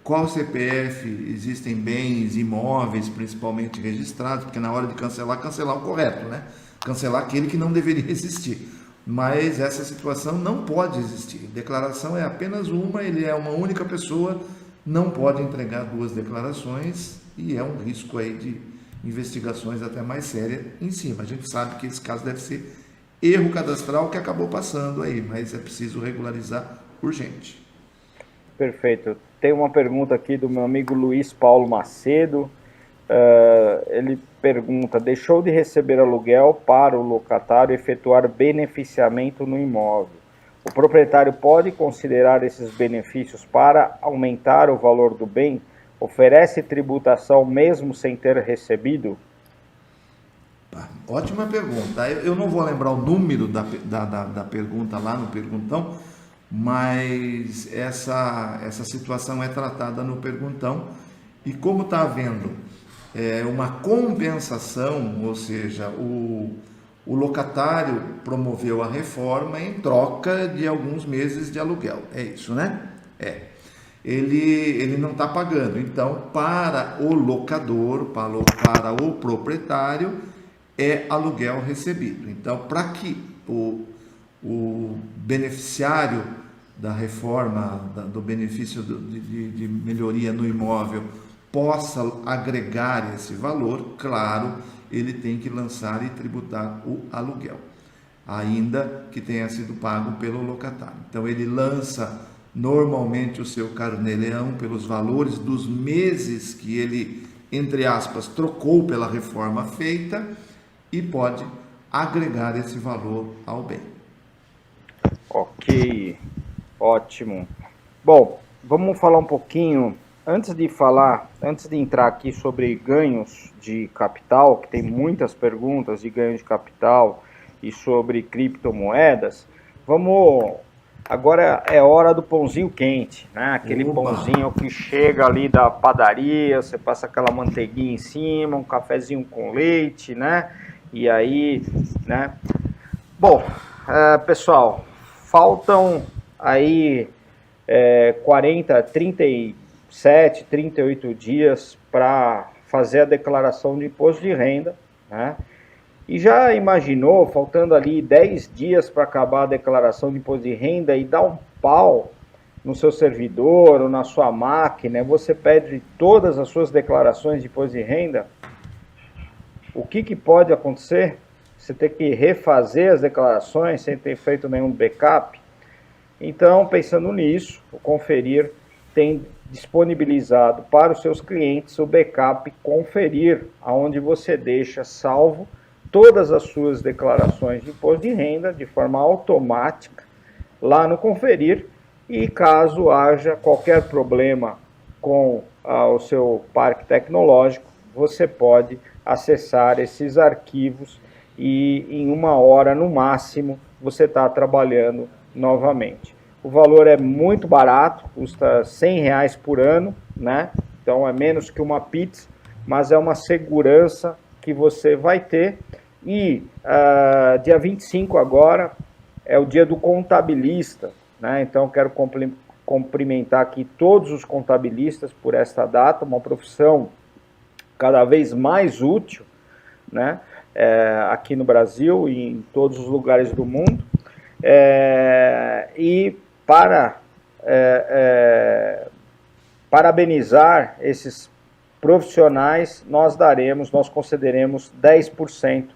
qual CPF, existem bens imóveis, principalmente registrados, porque na hora de cancelar o correto, né? Cancelar aquele que não deveria existir. Mas essa situação não pode existir. Declaração é apenas uma, ele é uma única pessoa, não pode entregar duas declarações e é um risco aí de investigações até mais sérias em cima. A gente sabe que esse caso deve ser erro cadastral que acabou passando aí, mas é preciso regularizar urgente. Perfeito. Tem uma pergunta aqui do meu amigo Luiz Paulo Macedo. Ele pergunta: deixou de receber aluguel para o locatário efetuar beneficiamento no imóvel. O proprietário pode considerar esses benefícios para aumentar o valor do bem? Oferece tributação mesmo sem ter recebido? Ótima pergunta. Eu não vou lembrar o número da pergunta lá no perguntão, mas essa situação é tratada no perguntão. E como está havendo uma compensação, ou seja, o locatário promoveu a reforma em troca de alguns meses de aluguel. É isso, né? Ele não está pagando. Então, para o locador, para o proprietário, é aluguel recebido. Então, para que o beneficiário da reforma, do benefício de melhoria no imóvel, possa agregar esse valor, claro, ele tem que lançar e tributar o aluguel, ainda que tenha sido pago pelo locatário. Então, ele lança normalmente o seu carnê-leão pelos valores dos meses que ele, entre aspas, trocou pela reforma feita e pode agregar esse valor ao bem. Ok, ótimo. Bom, vamos falar um pouquinho, antes de entrar aqui sobre ganhos de capital, que tem muitas perguntas de ganho de capital e sobre criptomoedas, agora é hora do pãozinho quente, né? Aquele pãozinho que chega ali da padaria, você passa aquela manteiguinha em cima, um cafezinho com leite, né? E aí, né? Bom, pessoal, faltam aí 37, 38 dias para fazer a declaração de imposto de renda, né? E já imaginou, faltando ali 10 dias para acabar a declaração de imposto de renda e dar um pau no seu servidor ou na sua máquina, você perde todas as suas declarações de imposto de renda? O que pode acontecer? Você ter que refazer as declarações sem ter feito nenhum backup? Então, pensando nisso, o Conferir tem disponibilizado para os seus clientes o backup Conferir, onde você deixa salvo todas as suas declarações de imposto de renda de forma automática lá no Conferir, e caso haja qualquer problema com o seu parque tecnológico, você pode acessar esses arquivos e em 1 hora no máximo você está trabalhando novamente. O valor é muito barato, custa R$100 por ano, né? Então é menos que uma pizza, mas é uma segurança que você vai ter. E dia 25 agora é o dia do contabilista, né? Então quero cumprimentar aqui todos os contabilistas por esta data, uma profissão cada vez mais útil, né? Aqui no Brasil e em todos os lugares do mundo. E para parabenizar esses profissionais, nós concederemos 10%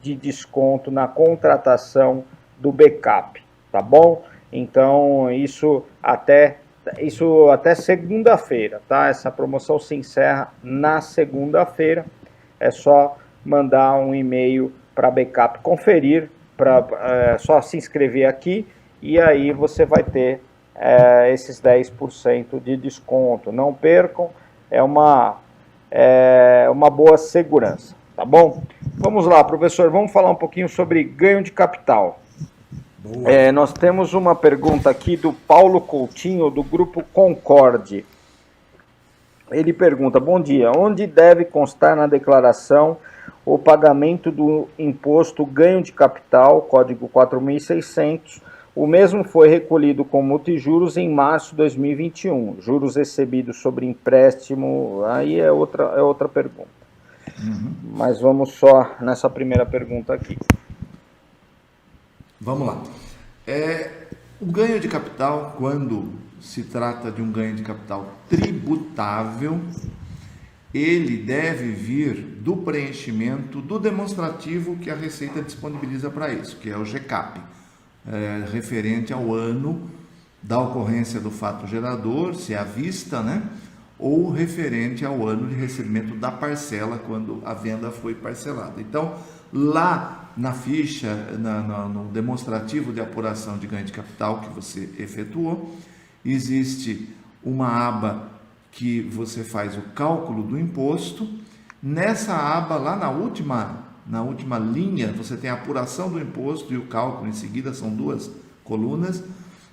de desconto na contratação do backup, tá bom? Então, isso até segunda-feira, tá? Essa promoção se encerra na segunda-feira. É só mandar um e-mail para Backup Conferir, só se inscrever aqui, e aí você vai ter esses 10% de desconto. Não percam, é uma boa segurança, tá bom? Vamos lá, professor, vamos falar um pouquinho sobre ganho de capital. Nós temos uma pergunta aqui do Paulo Coutinho, do Grupo Concorde. Ele pergunta: bom dia, onde deve constar na declaração o pagamento do imposto ganho de capital, código 4.600? O mesmo foi recolhido com multijuros em março de 2021. Juros recebidos sobre empréstimo, aí é outra pergunta. Mas vamos só nessa primeira pergunta aqui. Vamos lá. O ganho de capital, quando se trata de um ganho de capital tributável, ele deve vir do preenchimento do demonstrativo que a Receita disponibiliza para isso, que é o GCAP, referente ao ano da ocorrência do fato gerador, se é à vista, né? Ou referente ao ano de recebimento da parcela, quando a venda foi parcelada. Então, lá na ficha, no demonstrativo de apuração de ganho de capital que você efetuou, existe uma aba que você faz o cálculo do imposto. Nessa aba, lá na última linha, você tem a apuração do imposto e o cálculo em seguida, são duas colunas.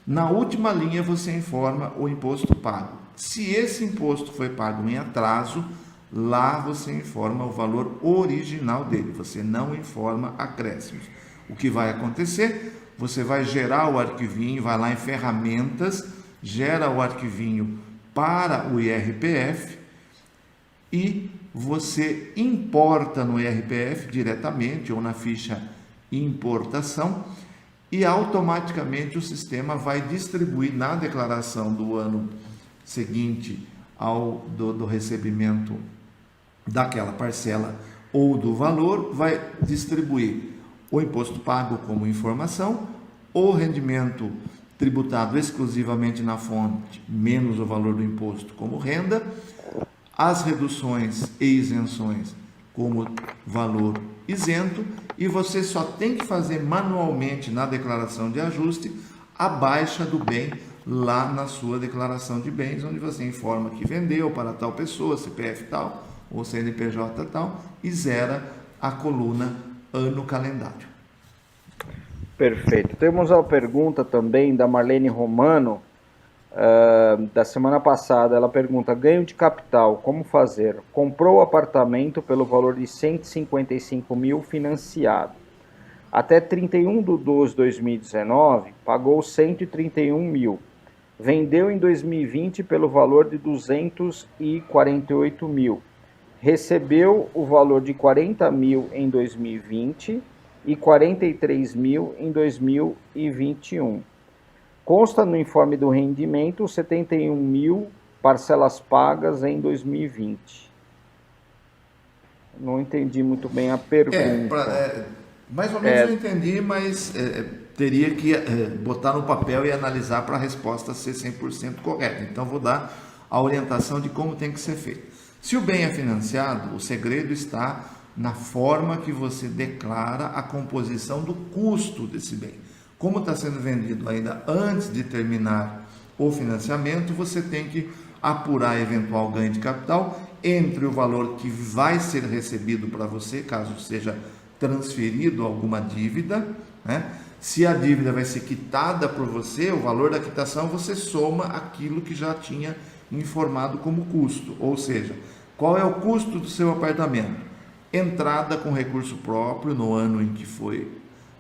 Na última linha, você informa o imposto pago. Se esse imposto foi pago em atraso, lá você informa o valor original dele, você não informa acréscimos. O que vai acontecer? Você vai gerar o arquivinho, vai lá em ferramentas, gera o arquivinho para o IRPF e você importa no IRPF diretamente ou na ficha importação e automaticamente o sistema vai distribuir na declaração do ano seguinte ao do recebimento daquela parcela ou do valor, vai distribuir o imposto pago como informação, o rendimento tributado exclusivamente na fonte, menos o valor do imposto como renda, as reduções e isenções como valor isento, e você só tem que fazer manualmente na declaração de ajuste a baixa do bem lá na sua declaração de bens, onde você informa que vendeu para tal pessoa, CPF tal, ou CNPJ tal, e zera a coluna ano calendário. Perfeito. Temos a pergunta também da Marlene Romano, da semana passada. Ela pergunta: ganho de capital, como fazer? Comprou o apartamento pelo valor de 155 mil financiado. Até 31/12/2019, pagou 131 mil. Vendeu em 2020 pelo valor de 248 mil. Recebeu o valor de 40 mil em 2020 e 43 mil em 2021. Consta no informe do rendimento 71 mil parcelas pagas em 2020. Não entendi muito bem a pergunta. Mais ou menos eu entendi, mas teria que botar no papel e analisar para a resposta ser 100% correta. Então, vou dar a orientação de como tem que ser feito. Se o bem é financiado, o segredo está na forma que você declara a composição do custo desse bem. Como está sendo vendido ainda antes de terminar o financiamento, você tem que apurar eventual ganho de capital entre o valor que vai ser recebido para você, caso seja transferido alguma dívida, né? Se a dívida vai ser quitada por você, o valor da quitação você soma aquilo que já tinha informado como custo, ou seja, qual é o custo do seu apartamento? Entrada com recurso próprio no ano em que foi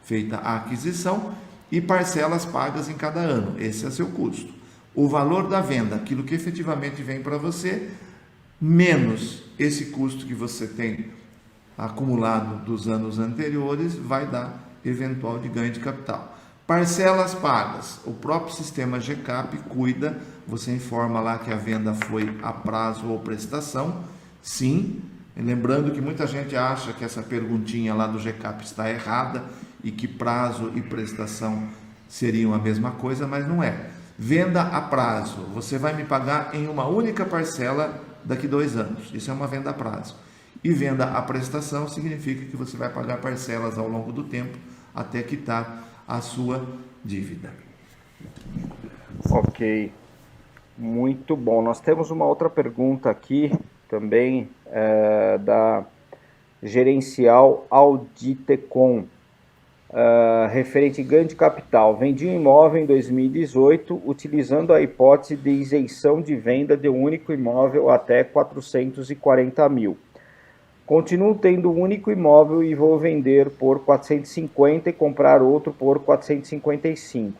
feita a aquisição e parcelas pagas em cada ano, esse é seu custo. O valor da venda, aquilo que efetivamente vem para você, menos esse custo que você tem acumulado dos anos anteriores, vai dar eventual de ganho de capital. Parcelas pagas, o próprio sistema GCAP cuida, você informa lá que a venda foi a prazo ou prestação, sim, lembrando que muita gente acha que essa perguntinha lá do GCAP está errada e que prazo e prestação seriam a mesma coisa, mas não é. Venda a prazo, você vai me pagar em uma única parcela daqui 2 anos, isso é uma venda a prazo. E venda a prestação significa que você vai pagar parcelas ao longo do tempo até quitar a sua dívida. Ok, muito bom. Nós temos uma outra pergunta aqui também da Gerencial Auditecom. referente a ganho de capital. Vendi um imóvel em 2018 utilizando a hipótese de isenção de venda de um único imóvel até 440 mil. Continuo tendo um único imóvel e vou vender por 450 e comprar outro por 455.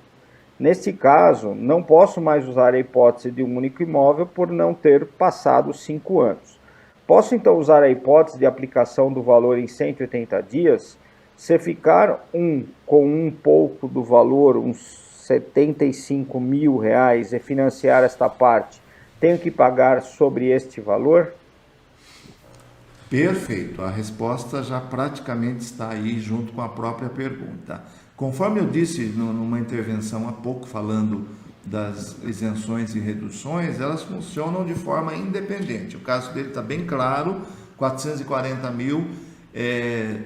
Neste caso, não posso mais usar a hipótese de um único imóvel por não ter passado 5 anos. Posso então usar a hipótese de aplicação do valor em 180 dias? Se ficar com um pouco do valor, uns 75 mil reais, e financiar esta parte, tenho que pagar sobre este valor? Perfeito, a resposta já praticamente está aí junto com a própria pergunta. Conforme eu disse numa intervenção há pouco, falando das isenções e reduções, elas funcionam de forma independente. O caso dele está bem claro, 440 mil,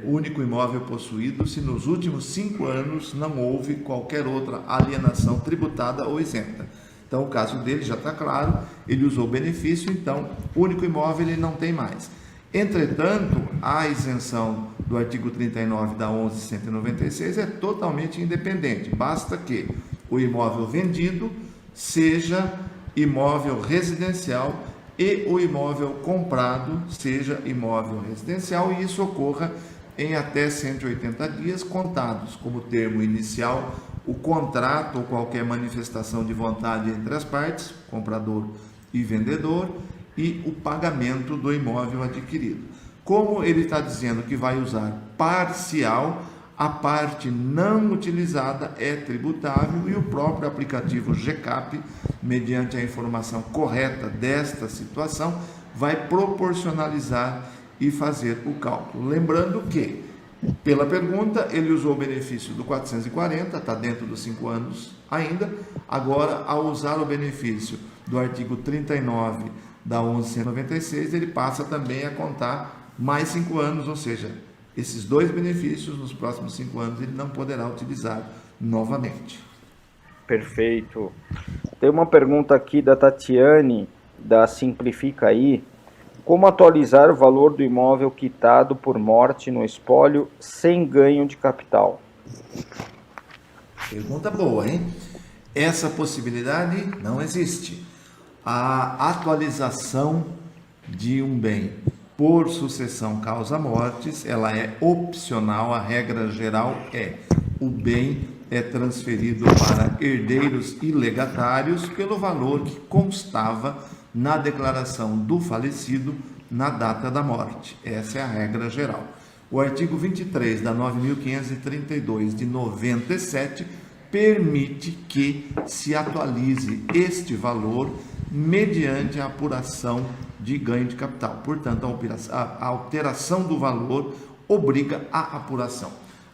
único imóvel possuído, se nos últimos 5 anos não houve qualquer outra alienação tributada ou isenta. Então, o caso dele já está claro, ele usou o benefício, então, único imóvel ele não tem mais. Entretanto, a isenção do artigo 39 da 11.196 é totalmente independente. Basta que o imóvel vendido seja imóvel residencial e o imóvel comprado seja imóvel residencial, e isso ocorra em até 180 dias contados como termo inicial o contrato ou qualquer manifestação de vontade entre as partes, comprador e vendedor, e o pagamento do imóvel adquirido. Como ele está dizendo que vai usar parcial, a parte não utilizada é tributável e o próprio aplicativo GCAP, mediante a informação correta desta situação, vai proporcionalizar e fazer o cálculo. Lembrando que, pela pergunta, ele usou o benefício do 440, está dentro dos 5 anos ainda. Agora, ao usar o benefício do artigo 39 da 11.196, ele passa também a contar mais 5 anos, ou seja, esses dois benefícios nos próximos 5 anos ele não poderá utilizar novamente. Perfeito. Tem uma pergunta aqui da Tatiane, da Simplifica aí. Como atualizar o valor do imóvel quitado por morte no espólio sem ganho de capital? Pergunta boa, hein? Essa possibilidade não existe. A atualização de um bem por sucessão causa-mortes, ela é opcional, a regra geral é: o bem é transferido para herdeiros e legatários pelo valor que constava na declaração do falecido na data da morte. Essa é a regra geral. O artigo 23 da 9.532 de 97 permite que se atualize este valor mediante a apuração de ganho de capital. Portanto, a alteração do valor obriga a apuração.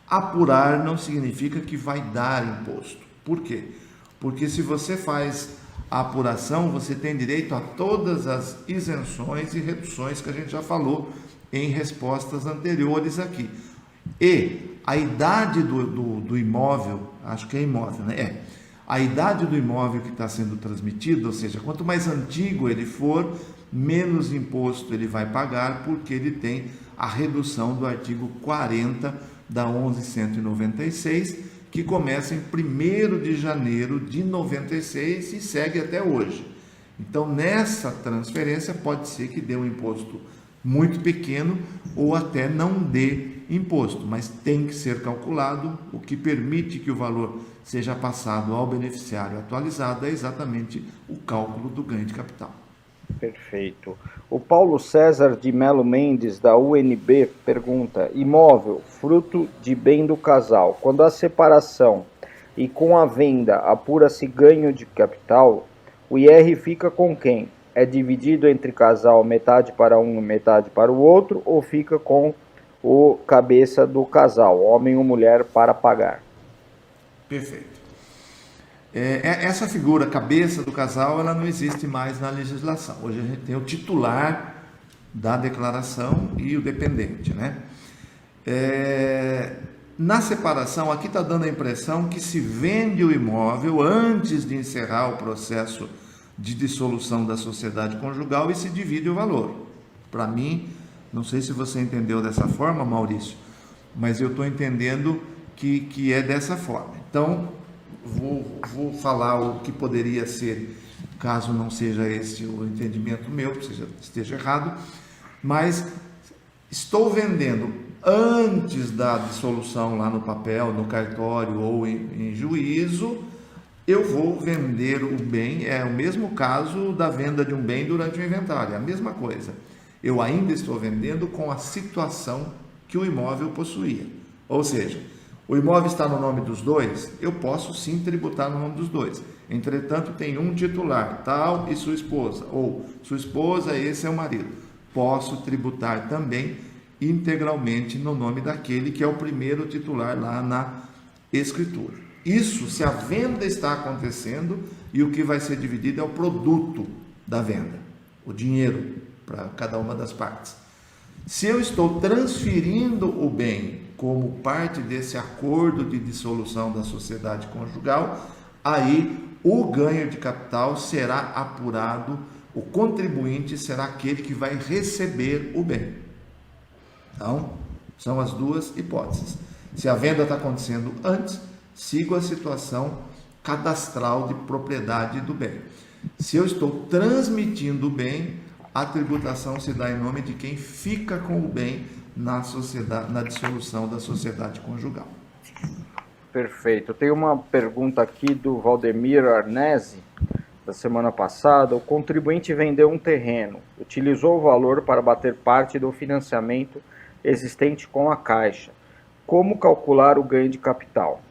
Apurar não significa que vai dar imposto. Por quê? Porque se você faz a apuração, você tem direito a todas as isenções e reduções que a gente já falou em respostas anteriores aqui. E a idade do imóvel, acho que é imóvel, né? A idade do imóvel que está sendo transmitido, ou seja, quanto mais antigo ele for, menos imposto ele vai pagar, porque ele tem a redução do artigo 40 da 11.196, que começa em 1º de janeiro de 96 e segue até hoje. Então, nessa transferência, pode ser que dê um imposto muito pequeno ou até não dê imposto, mas tem que ser calculado. O que permite que o valor seja passado ao beneficiário atualizado é exatamente o cálculo do ganho de capital. Perfeito. O Paulo César de Melo Mendes, da UNB, pergunta: imóvel, fruto de bem do casal, quando a separação e com a venda apura-se ganho de capital, o IR fica com quem? É dividido entre casal metade para um e metade para o outro, ou fica com o cabeça do casal, homem ou mulher, para pagar? Perfeito. Essa figura, cabeça do casal, ela não existe mais na legislação. Hoje a gente tem o titular da declaração e o dependente, né? Na separação, aqui está dando a impressão que se vende o imóvel antes de encerrar o processo de dissolução da sociedade conjugal e se divide o valor. Para mim, não sei se você entendeu dessa forma, Maurício, mas eu estou entendendo que é dessa forma. Então, vou falar o que poderia ser, caso não seja esse o entendimento meu, esteja errado, mas estou vendendo antes da dissolução lá no papel, no cartório ou em juízo, eu vou vender o bem, é o mesmo caso da venda de um bem durante o inventário, é a mesma coisa. Eu ainda estou vendendo com a situação que o imóvel possuía. Ou seja, o imóvel está no nome dos dois, eu posso sim tributar no nome dos dois. Entretanto, tem um titular, tal e sua esposa, ou sua esposa e esse é o marido. Posso tributar também integralmente no nome daquele que é o primeiro titular lá na escritura. Isso se a venda está acontecendo e o que vai ser dividido é o produto da venda, o dinheiro para cada uma das partes. Se eu estou transferindo o bem como parte desse acordo de dissolução da sociedade conjugal, aí o ganho de capital será apurado, o contribuinte será aquele que vai receber o bem. Então, são as duas hipóteses. Se a venda está acontecendo antes, sigo a situação cadastral de propriedade do bem. Se eu estou transmitindo o bem, a tributação se dá em nome de quem fica com o bem na sociedade, na dissolução da sociedade conjugal. Perfeito. Eu tenho uma pergunta aqui do Valdemir Arnese, da semana passada. O contribuinte vendeu um terreno, utilizou o valor para bater parte do financiamento existente com a Caixa. Como calcular o ganho de capital?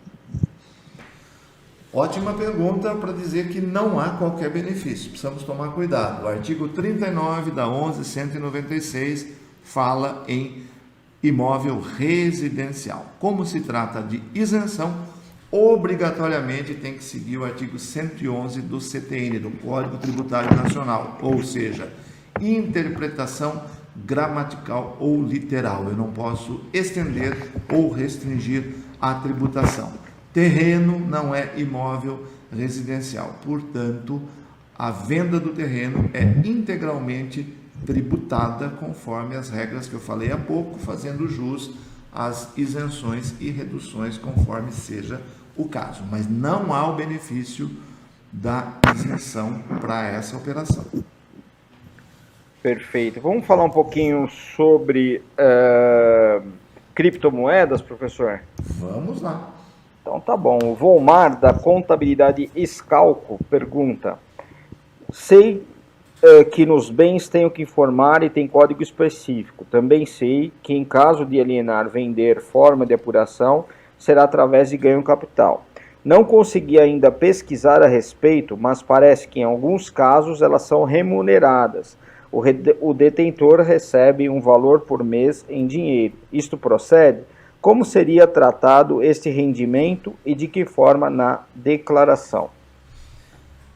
Ótima pergunta para dizer que não há qualquer benefício, precisamos tomar cuidado. O artigo 39 da 11.196 fala em imóvel residencial. Como se trata de isenção, obrigatoriamente tem que seguir o artigo 111 do CTN, do Código Tributário Nacional, ou seja, interpretação gramatical ou literal. Eu não posso estender ou restringir a tributação. Terreno não é imóvel residencial, portanto, a venda do terreno é integralmente tributada conforme as regras que eu falei há pouco, fazendo jus às isenções e reduções conforme seja o caso, mas não há o benefício da isenção para essa operação. Perfeito. Vamos falar um pouquinho sobre criptomoedas, professor? Vamos lá. Então tá bom. O Volmar, da Contabilidade Escalco, pergunta: sei que nos bens tenho que informar e tem código específico. Também sei que em caso de alienar, vender, forma de apuração, será através de ganho capital. Não consegui ainda pesquisar a respeito, mas parece que em alguns casos elas são remuneradas. O detentor recebe um valor por mês em dinheiro. Isto procede? Como seria tratado este rendimento e de que forma na declaração?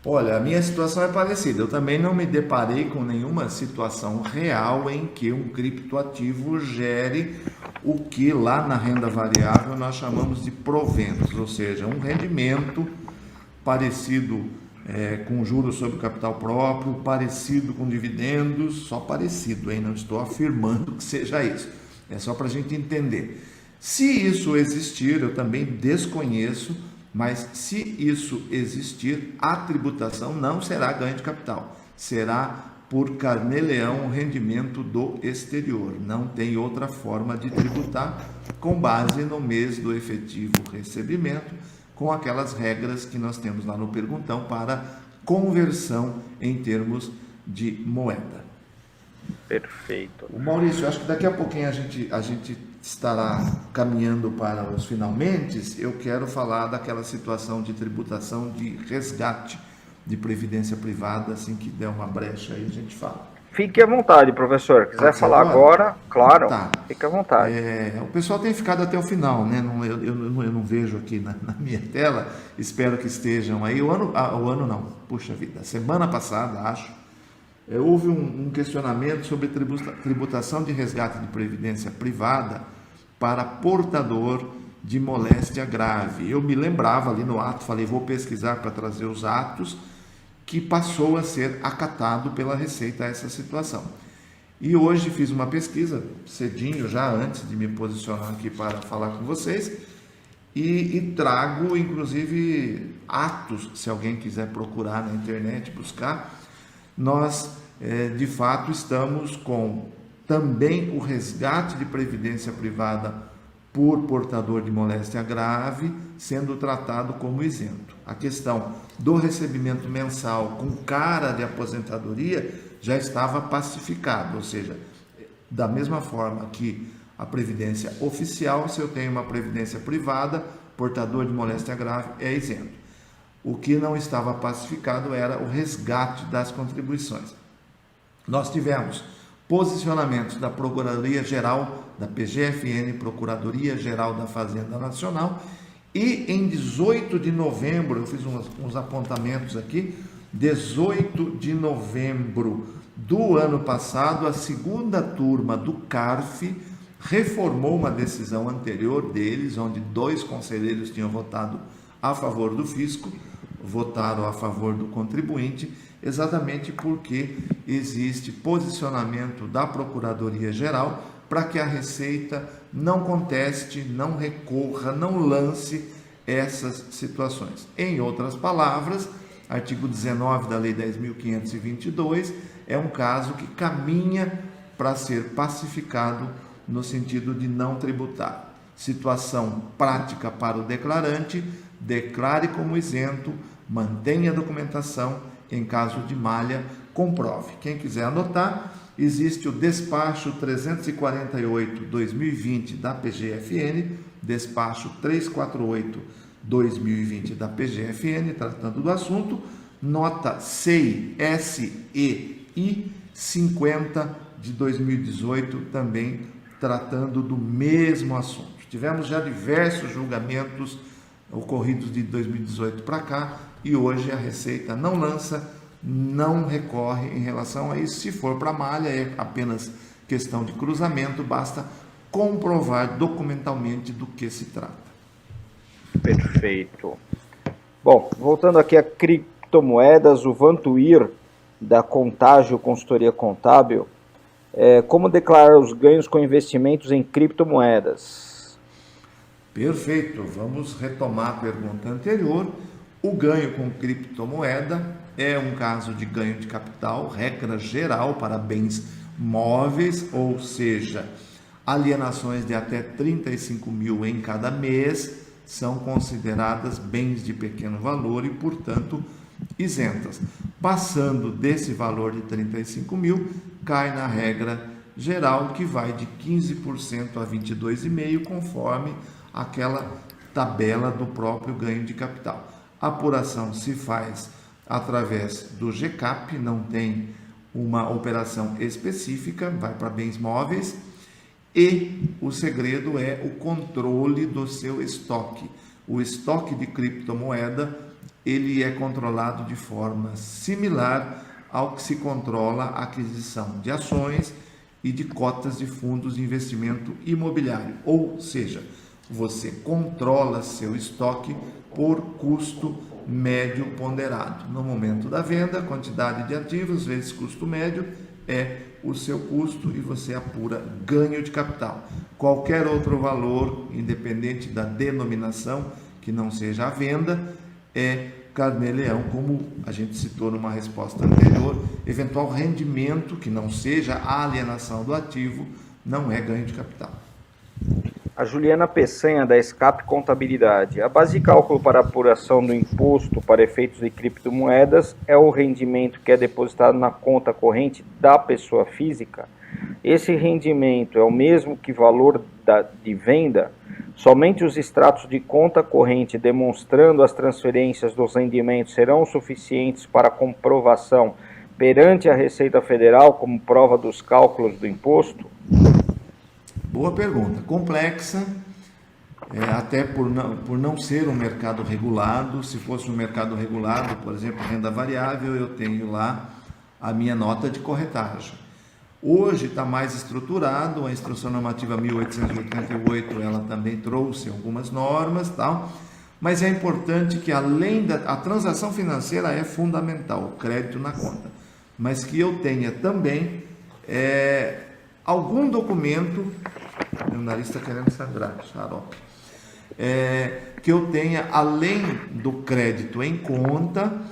Olha, a minha situação é parecida. Eu também não me deparei com nenhuma situação real em que um criptoativo gere o que lá na renda variável nós chamamos de proventos, ou seja, um rendimento parecido com juros sobre capital próprio, parecido com dividendos, só parecido, hein? Não estou afirmando que seja isso. É só para a gente entender. Se isso existir, eu também desconheço, mas se isso existir, a tributação não será ganho de capital, será por carnê-leão o rendimento do exterior. Não tem outra forma de tributar com base no mês do efetivo recebimento, com aquelas regras que nós temos lá no perguntão para conversão em termos de moeda. Perfeito. Maurício, acho que daqui a pouquinho a gente estará caminhando para os finalmente. Eu quero falar daquela situação de tributação de resgate de previdência privada, assim que der uma brecha aí a gente fala. Fique à vontade, professor. Quiser falar agora, claro, tá. Fique à vontade. O pessoal tem ficado até o final, né? Eu não vejo aqui na minha tela, espero que estejam aí. A semana passada, acho, houve um questionamento sobre tributação de resgate de previdência privada para portador de moléstia grave. Eu me lembrava ali no ato, falei, vou pesquisar para trazer os atos, que passou a ser acatado pela Receita essa situação. E hoje fiz uma pesquisa, cedinho, já antes de me posicionar aqui para falar com vocês, e trago, inclusive, atos, se alguém quiser procurar na internet, buscar. Nós, de fato, estamos com também o resgate de previdência privada por portador de moléstia grave sendo tratado como isento. A questão do recebimento mensal com cara de aposentadoria já estava pacificado, ou seja, da mesma forma que a previdência oficial, se eu tenho uma previdência privada, portador de moléstia grave é isento. O que não estava pacificado era o resgate das contribuições. Nós tivemos posicionamentos da Procuradoria-Geral da PGFN, Procuradoria-Geral da Fazenda Nacional, e em 18 de novembro, eu fiz uns apontamentos aqui, 18 de novembro do ano passado, a segunda turma do CARF reformou uma decisão anterior deles, onde 2 conselheiros tinham votado a favor do fisco, votaram a favor do contribuinte, exatamente porque existe posicionamento da Procuradoria-Geral para que a Receita não conteste, não recorra, não lance essas situações. Em outras palavras, artigo 19 da Lei 10.522 é um caso que caminha para ser pacificado no sentido de não tributar. Situação prática para o declarante: declare como isento, mantenha a documentação, em caso de malha, comprove. Quem quiser anotar, existe o despacho 348/2020 da PGFN, despacho 348/2020 da PGFN, tratando do assunto, nota CEI 50 de 2018, também tratando do mesmo assunto. Tivemos já diversos julgamentos ocorridos de 2018 para cá, e hoje a Receita não lança, não recorre em relação a isso. Se for para malha, é apenas questão de cruzamento, basta comprovar documentalmente do que se trata. Perfeito. Bom, voltando aqui a criptomoedas, o Vantuir, da Contágio Consultoria Contábil, como declarar os ganhos com investimentos em criptomoedas? Perfeito, vamos retomar a pergunta anterior. O ganho com criptomoeda é um caso de ganho de capital, regra geral para bens móveis, ou seja, alienações de até 35 mil em cada mês são consideradas bens de pequeno valor e, portanto, isentas. Passando desse valor de 35 mil, cai na regra geral, que vai de 15% a 22,5%, conforme aquela tabela do próprio ganho de capital. A apuração se faz através do GCAP, não tem uma operação específica, vai para bens móveis, e o segredo é o controle do seu estoque. O estoque de criptomoeda, ele é controlado de forma similar ao que se controla a aquisição de ações e de cotas de fundos de investimento imobiliário, ou seja, você controla seu estoque por custo médio ponderado. No momento da venda, quantidade de ativos vezes custo médio é o seu custo e você apura ganho de capital. Qualquer outro valor, independente da denominação, que não seja a venda, é carnê-leão, como a gente citou numa resposta anterior. Eventual rendimento que não seja a alienação do ativo não é ganho de capital. A Juliana Peçanha, da Escape Contabilidade. A base de cálculo para apuração do imposto para efeitos de criptomoedas é o rendimento que é depositado na conta corrente da pessoa física. Esse rendimento é o mesmo que valor de venda? Somente os extratos de conta corrente demonstrando as transferências dos rendimentos serão suficientes para comprovação perante a Receita Federal como prova dos cálculos do imposto? Boa pergunta, complexa, até por não ser um mercado regulado. Se fosse um mercado regulado, por exemplo, renda variável, eu tenho lá a minha nota de corretagem. Hoje está mais estruturado, a Instrução Normativa 1888, ela também trouxe algumas normas, tal, mas é importante que além a transação financeira é fundamental, o crédito na conta, mas que eu tenha também algum documento, meu nariz está querendo sangrar, xarope, que eu tenha, além do crédito em conta,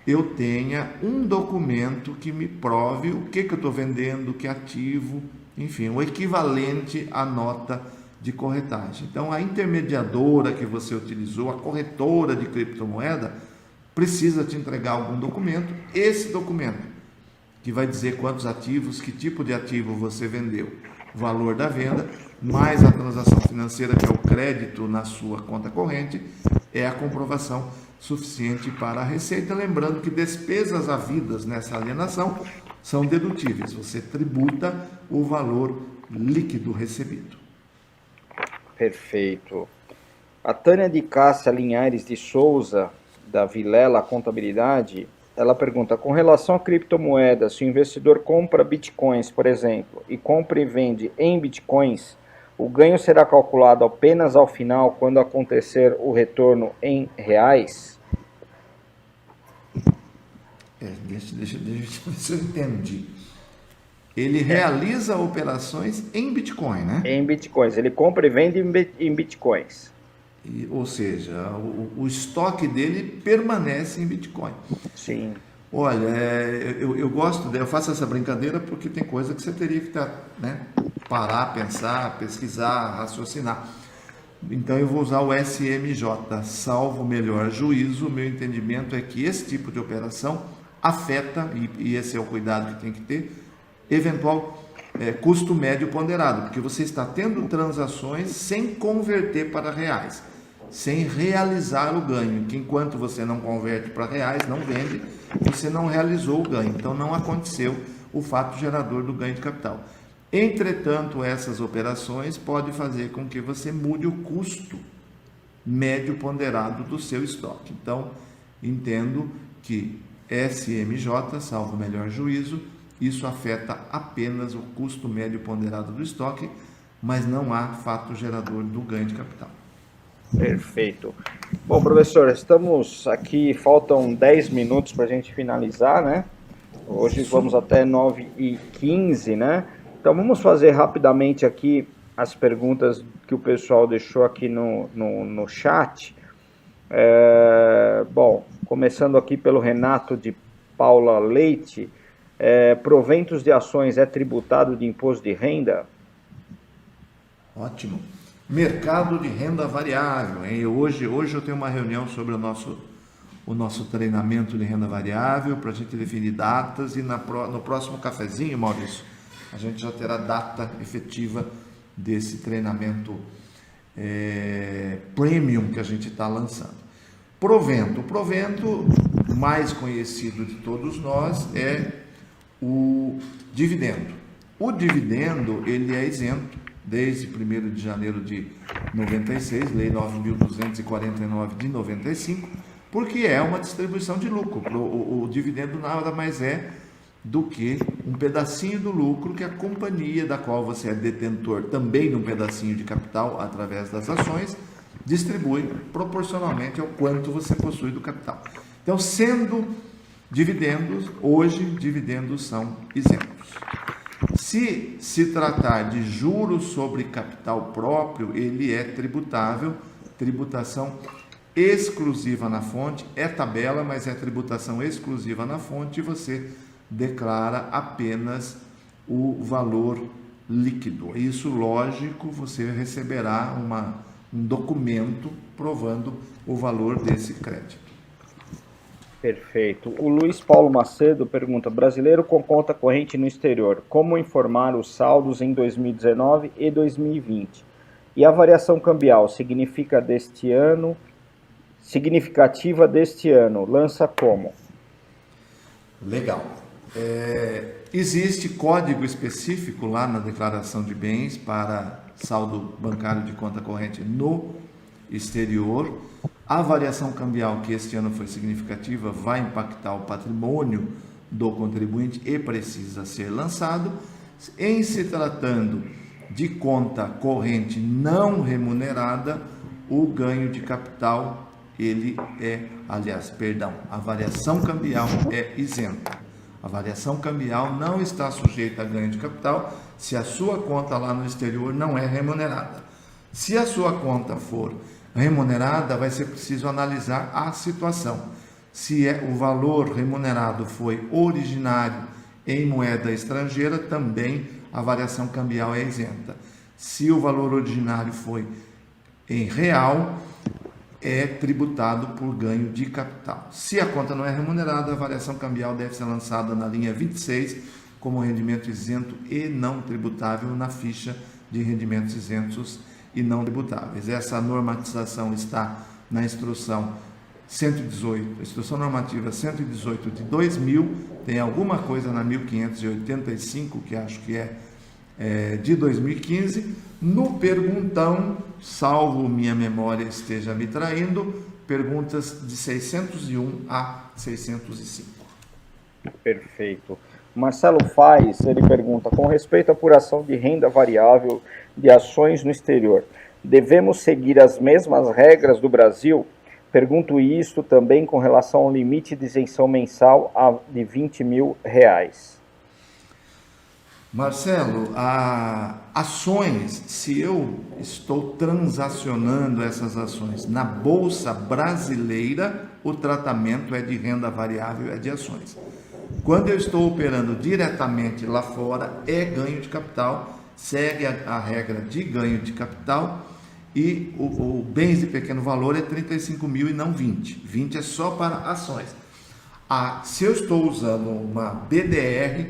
eu tenha um documento que me prove o que eu estou vendendo, que ativo, enfim, o equivalente à nota de corretagem. Então, a intermediadora que você utilizou, a corretora de criptomoeda, precisa te entregar algum documento. Esse documento que vai dizer quantos ativos, que tipo de ativo você vendeu, o valor da venda, mais a transação financeira, que é o crédito na sua conta corrente, é a comprovação suficiente para a Receita. Lembrando que despesas havidas nessa alienação são dedutíveis. Você tributa o valor líquido recebido. Perfeito. A Tânia de Cássia Linhares de Souza, da Vilela Contabilidade, ela pergunta, com relação a criptomoedas, se o investidor compra bitcoins, por exemplo, e compra e vende em bitcoins, o ganho será calculado apenas ao final, quando acontecer o retorno em reais? Deixa eu ver se eu entendi. Ele realiza operações em Bitcoin, né? Em bitcoins. Ele compra e vende em bitcoins. Ou seja, o estoque dele permanece em Bitcoin. Sim. Olha, eu gosto, eu faço essa brincadeira porque tem coisa que você teria que parar, pensar, pesquisar, raciocinar. Então eu vou usar o SMJ, salvo melhor juízo. O meu entendimento é que esse tipo de operação afeta, e esse é o cuidado que tem que ter, eventual custo médio ponderado, porque você está tendo transações sem converter para reais, sem realizar o ganho, que enquanto você não converte para reais, não vende, você não realizou o ganho, então não aconteceu o fato gerador do ganho de capital. Entretanto, essas operações podem fazer com que você mude o custo médio ponderado do seu estoque. Então, entendo que SMJ, salvo melhor juízo, isso afeta apenas o custo médio ponderado do estoque, mas não há fato gerador do ganho de capital. Perfeito. Bom, professor, estamos aqui, faltam 10 minutos para a gente finalizar, né? Hoje vamos até 9h15, né? Então vamos fazer rapidamente aqui as perguntas que o pessoal deixou aqui no chat. Bom, começando aqui pelo Renato de Paula Leite, proventos de ações é tributado de imposto de renda? Ótimo. Mercado de renda variável, hein? Hoje eu tenho uma reunião sobre o nosso treinamento de renda variável para a gente definir datas, e no próximo cafezinho, Maurício, a gente já terá data efetiva desse treinamento premium que a gente está lançando. Provento. O provento mais conhecido de todos nós é o dividendo. O dividendo, ele é isento desde 1º de janeiro de 96, Lei 9.249 de 95, porque é uma distribuição de lucro. O dividendo nada mais é do que um pedacinho do lucro que a companhia da qual você é detentor, também de um pedacinho de capital através das ações, distribui proporcionalmente ao quanto você possui do capital. Então, sendo dividendos, hoje dividendos são isentos. Se tratar de juros sobre capital próprio, ele é tributável, tributação exclusiva na fonte, é tabela, mas é tributação exclusiva na fonte, e você declara apenas o valor líquido. Isso, lógico, você receberá um documento provando o valor desse crédito. Perfeito. O Luiz Paulo Macedo pergunta, brasileiro com conta corrente no exterior, como informar os saldos em 2019 e 2020? E a variação cambial significativa deste ano, lança como? Legal. Existe código específico lá na declaração de bens para saldo bancário de conta corrente no exterior. A variação cambial, que este ano foi significativa, vai impactar o patrimônio do contribuinte e precisa ser lançado. Em se tratando de conta corrente não remunerada, o ganho de capital, a variação cambial é isenta. A variação cambial não está sujeita a ganho de capital se a sua conta lá no exterior não é remunerada. Se a sua conta for remunerada, vai ser preciso analisar a situação. Se o valor remunerado foi originário em moeda estrangeira, também a variação cambial é isenta. Se o valor originário foi em real, é tributado por ganho de capital. Se a conta não é remunerada, a variação cambial deve ser lançada na linha 26 como rendimento isento e não tributável na ficha de rendimentos isentos e não tributáveis. Essa normatização está na instrução 118, instrução normativa 118 de 2000, tem alguma coisa na 1585, que acho que é de 2015, no perguntão, salvo minha memória esteja me traindo, perguntas de 601 a 605. Perfeito. Marcelo Faz, ele pergunta, com respeito à apuração de renda variável de ações no exterior, devemos seguir as mesmas regras do Brasil? Pergunto isto também com relação ao limite de isenção mensal de R$20 mil. Marcelo, ações, se eu estou transacionando essas ações na Bolsa Brasileira, o tratamento é de renda variável, é de ações. Quando eu estou operando diretamente lá fora, é ganho de capital, segue a regra de ganho de capital, e o bens de pequeno valor é 35 mil e não 20. 20 é só para ações. Se eu estou usando uma BDR,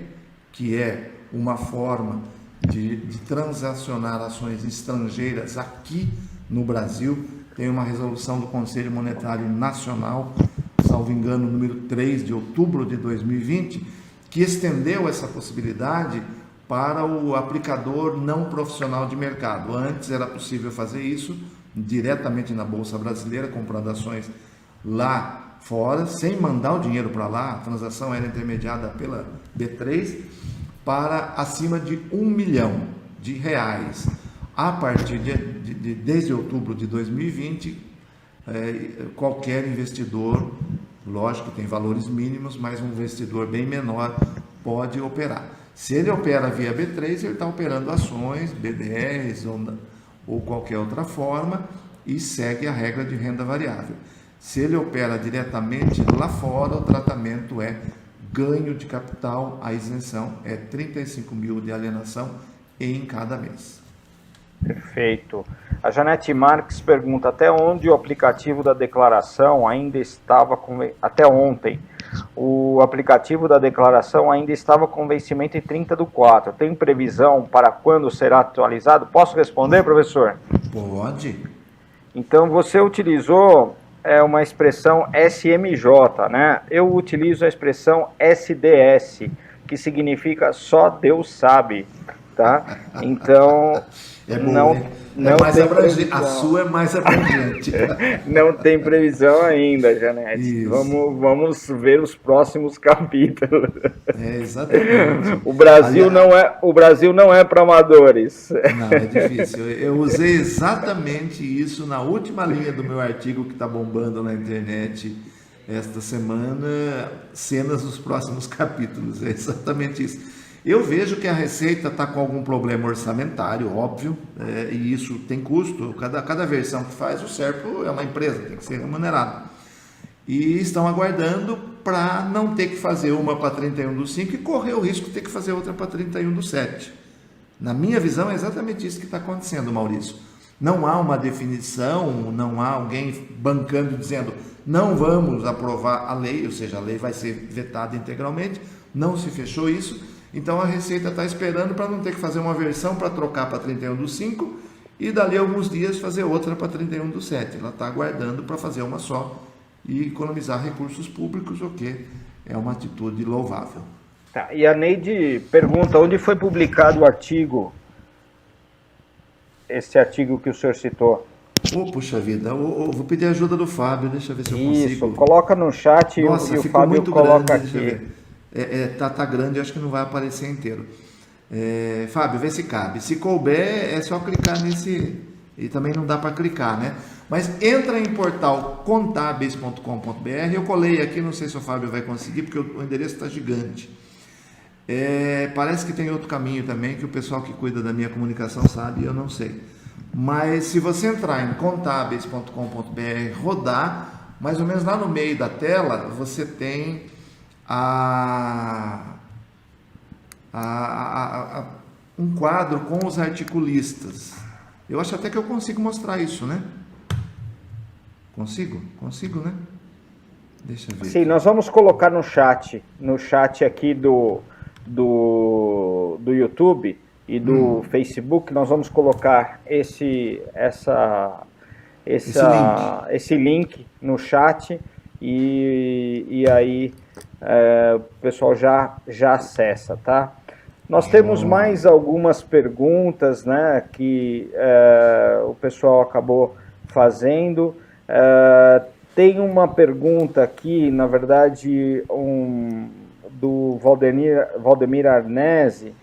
que é uma forma de transacionar ações estrangeiras aqui no Brasil, tem uma resolução do Conselho Monetário Nacional, salvo engano, número 3 de outubro de 2020, que estendeu essa possibilidade para o aplicador não profissional de mercado. Antes era possível fazer isso diretamente na Bolsa Brasileira, comprando ações lá fora, sem mandar o dinheiro para lá, a transação era intermediada pela B3, para acima de R$1 milhão. A partir desde outubro de 2020, qualquer investidor, lógico que tem valores mínimos, mas um investidor bem menor pode operar. Se ele opera via B3, ele está operando ações, BDRs ou qualquer outra forma e segue a regra de renda variável. Se ele opera diretamente lá fora, o tratamento é ganho de capital, a isenção é 35 mil de alienação em cada mês. Perfeito. A Janete Marques pergunta, até onde o aplicativo da declaração ainda estava até ontem, o aplicativo da declaração ainda estava com vencimento em 30/4. Tem previsão para quando será atualizado? Posso responder, professor? Pode. Então, você utilizou uma expressão SMJ, né? Eu utilizo a expressão SDS, que significa só Deus sabe, tá? Então, não mais abrangente. A sua é mais abrangente. Não tem previsão ainda, Janete. Vamos ver os próximos capítulos. Exatamente. O Brasil não é para amadores. Não, é difícil. Eu usei exatamente isso na última linha do meu artigo que está bombando na internet esta semana, cenas dos próximos capítulos. É exatamente isso. Eu vejo que a Receita está com algum problema orçamentário, óbvio, e isso tem custo. Cada versão que faz, o Serpo é uma empresa, tem que ser remunerado. E estão aguardando para não ter que fazer uma para 31/5 e correr o risco de ter que fazer outra para 31/7. Na minha visão, é exatamente isso que está acontecendo, Maurício. Não há uma definição, não há alguém bancando dizendo não vamos aprovar a lei, ou seja, a lei vai ser vetada integralmente, não se fechou isso. Então a Receita está esperando para não ter que fazer uma versão para trocar para 31/5 e dali a alguns dias fazer outra para 31/7. Ela está aguardando para fazer uma só e economizar recursos públicos, o que é uma atitude louvável. Tá, e a Neide pergunta, onde foi publicado o artigo, esse artigo que o senhor citou? Puxa vida, vou pedir ajuda do Fábio, deixa eu ver se eu consigo. Isso, coloca no chat. Nossa, e o ficou Fábio muito coloca grande, aqui. Tá grande, acho que não vai aparecer inteiro. Fábio, vê se cabe. Se couber, é só clicar nesse. E também não dá para clicar, né? Mas entra em portal contábeis.com.br. Eu colei aqui, não sei se o Fábio vai conseguir, porque o endereço está gigante. Parece que tem outro caminho também, que o pessoal que cuida da minha comunicação sabe, eu não sei. Mas se você entrar em contábeis.com.br, rodar, mais ou menos lá no meio da tela, você tem um quadro com os articulistas. Eu acho até que eu consigo mostrar isso, né? Consigo, né? Deixa eu ver. Sim, nós vamos colocar no chat aqui do YouTube e do Facebook, nós vamos colocar esse link no chat e aí o pessoal já acessa, tá? Nós temos mais algumas perguntas, né, que o pessoal acabou fazendo. Tem uma pergunta aqui, na verdade, do Valdemir Arnese,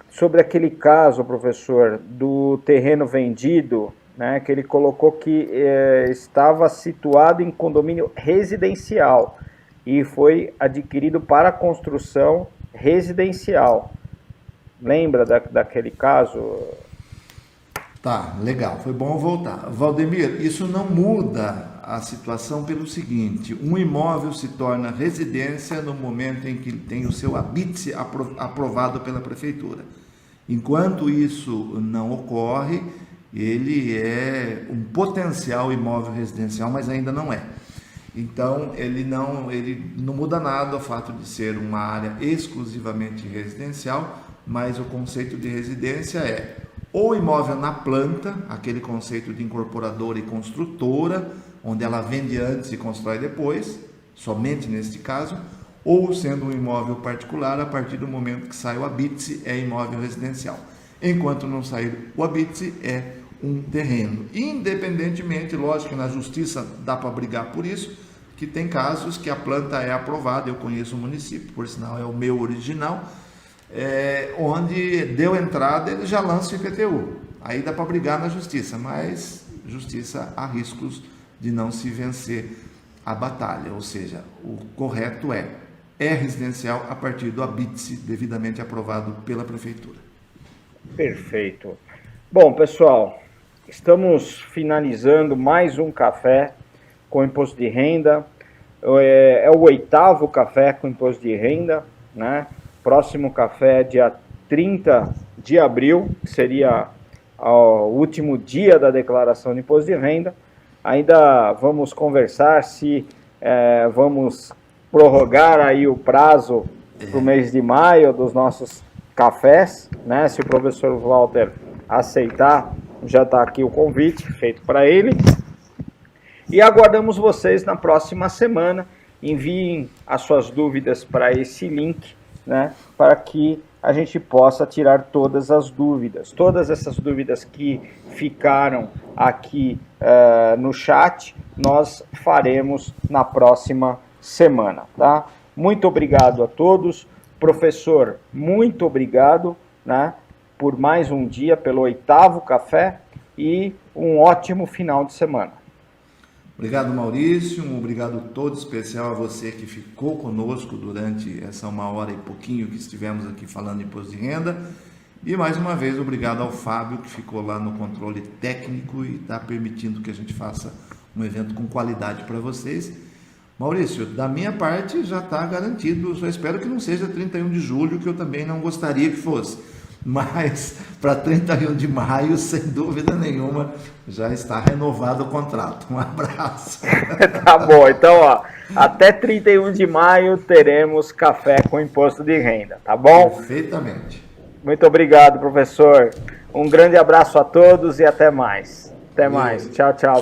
sobre aquele caso, professor, do terreno vendido, né, que ele colocou que estava situado em condomínio residencial e foi adquirido para construção residencial. Lembra daquele caso? Tá, legal, foi bom voltar. Valdemir, isso não muda a situação pelo seguinte: um imóvel se torna residência no momento em que ele tem o seu habite aprovado pela prefeitura. Enquanto isso não ocorre, ele é um potencial imóvel residencial, mas ainda não é. Então, ele não muda nada o fato de ser uma área exclusivamente residencial, mas o conceito de residência é ou imóvel na planta, aquele conceito de incorporadora e construtora, onde ela vende antes e constrói depois, somente neste caso, ou sendo um imóvel particular, a partir do momento que sai o habite, é imóvel residencial. Enquanto não sair o habite, é um terreno. Independentemente, lógico que na justiça dá para brigar por isso, que tem casos que a planta é aprovada, eu conheço o município, por sinal é o meu original, onde deu entrada, ele já lança o IPTU. Aí dá para brigar na justiça, mas justiça há riscos de não se vencer a batalha, ou seja, o correto é residencial a partir do habite devidamente aprovado pela prefeitura. Perfeito. Bom, pessoal, estamos finalizando mais um café com imposto de renda. É o 8º café com imposto de renda, né? Próximo café dia 30 de abril, que seria o último dia da declaração de imposto de renda. Ainda vamos conversar se vamos prorrogar aí o prazo para o mês de maio dos nossos cafés, né? Se o professor Walter aceitar, já está aqui o convite feito para ele. E aguardamos vocês na próxima semana. Enviem as suas dúvidas para esse link, né, para que a gente possa tirar todas as dúvidas. Todas essas dúvidas que ficaram aqui no chat, nós faremos na próxima semana, tá? Muito obrigado a todos. Professor, muito obrigado, né, por mais um dia, pelo 8º café, e um ótimo final de semana. Obrigado, Maurício, um obrigado todo especial a você que ficou conosco durante essa 1h e pouquinho que estivemos aqui falando de imposto de renda, e mais uma vez obrigado ao Fábio que ficou lá no controle técnico e está permitindo que a gente faça um evento com qualidade para vocês. Maurício, da minha parte já está garantido, só espero que não seja 31 de julho, que eu também não gostaria que fosse. Mas para 31 de maio, sem dúvida nenhuma, já está renovado o contrato. Um abraço. Tá bom, então até 31 de maio teremos café com imposto de renda, tá bom? Perfeitamente. Muito obrigado, professor. Um grande abraço a todos e até mais. Até mais. Tchau, tchau.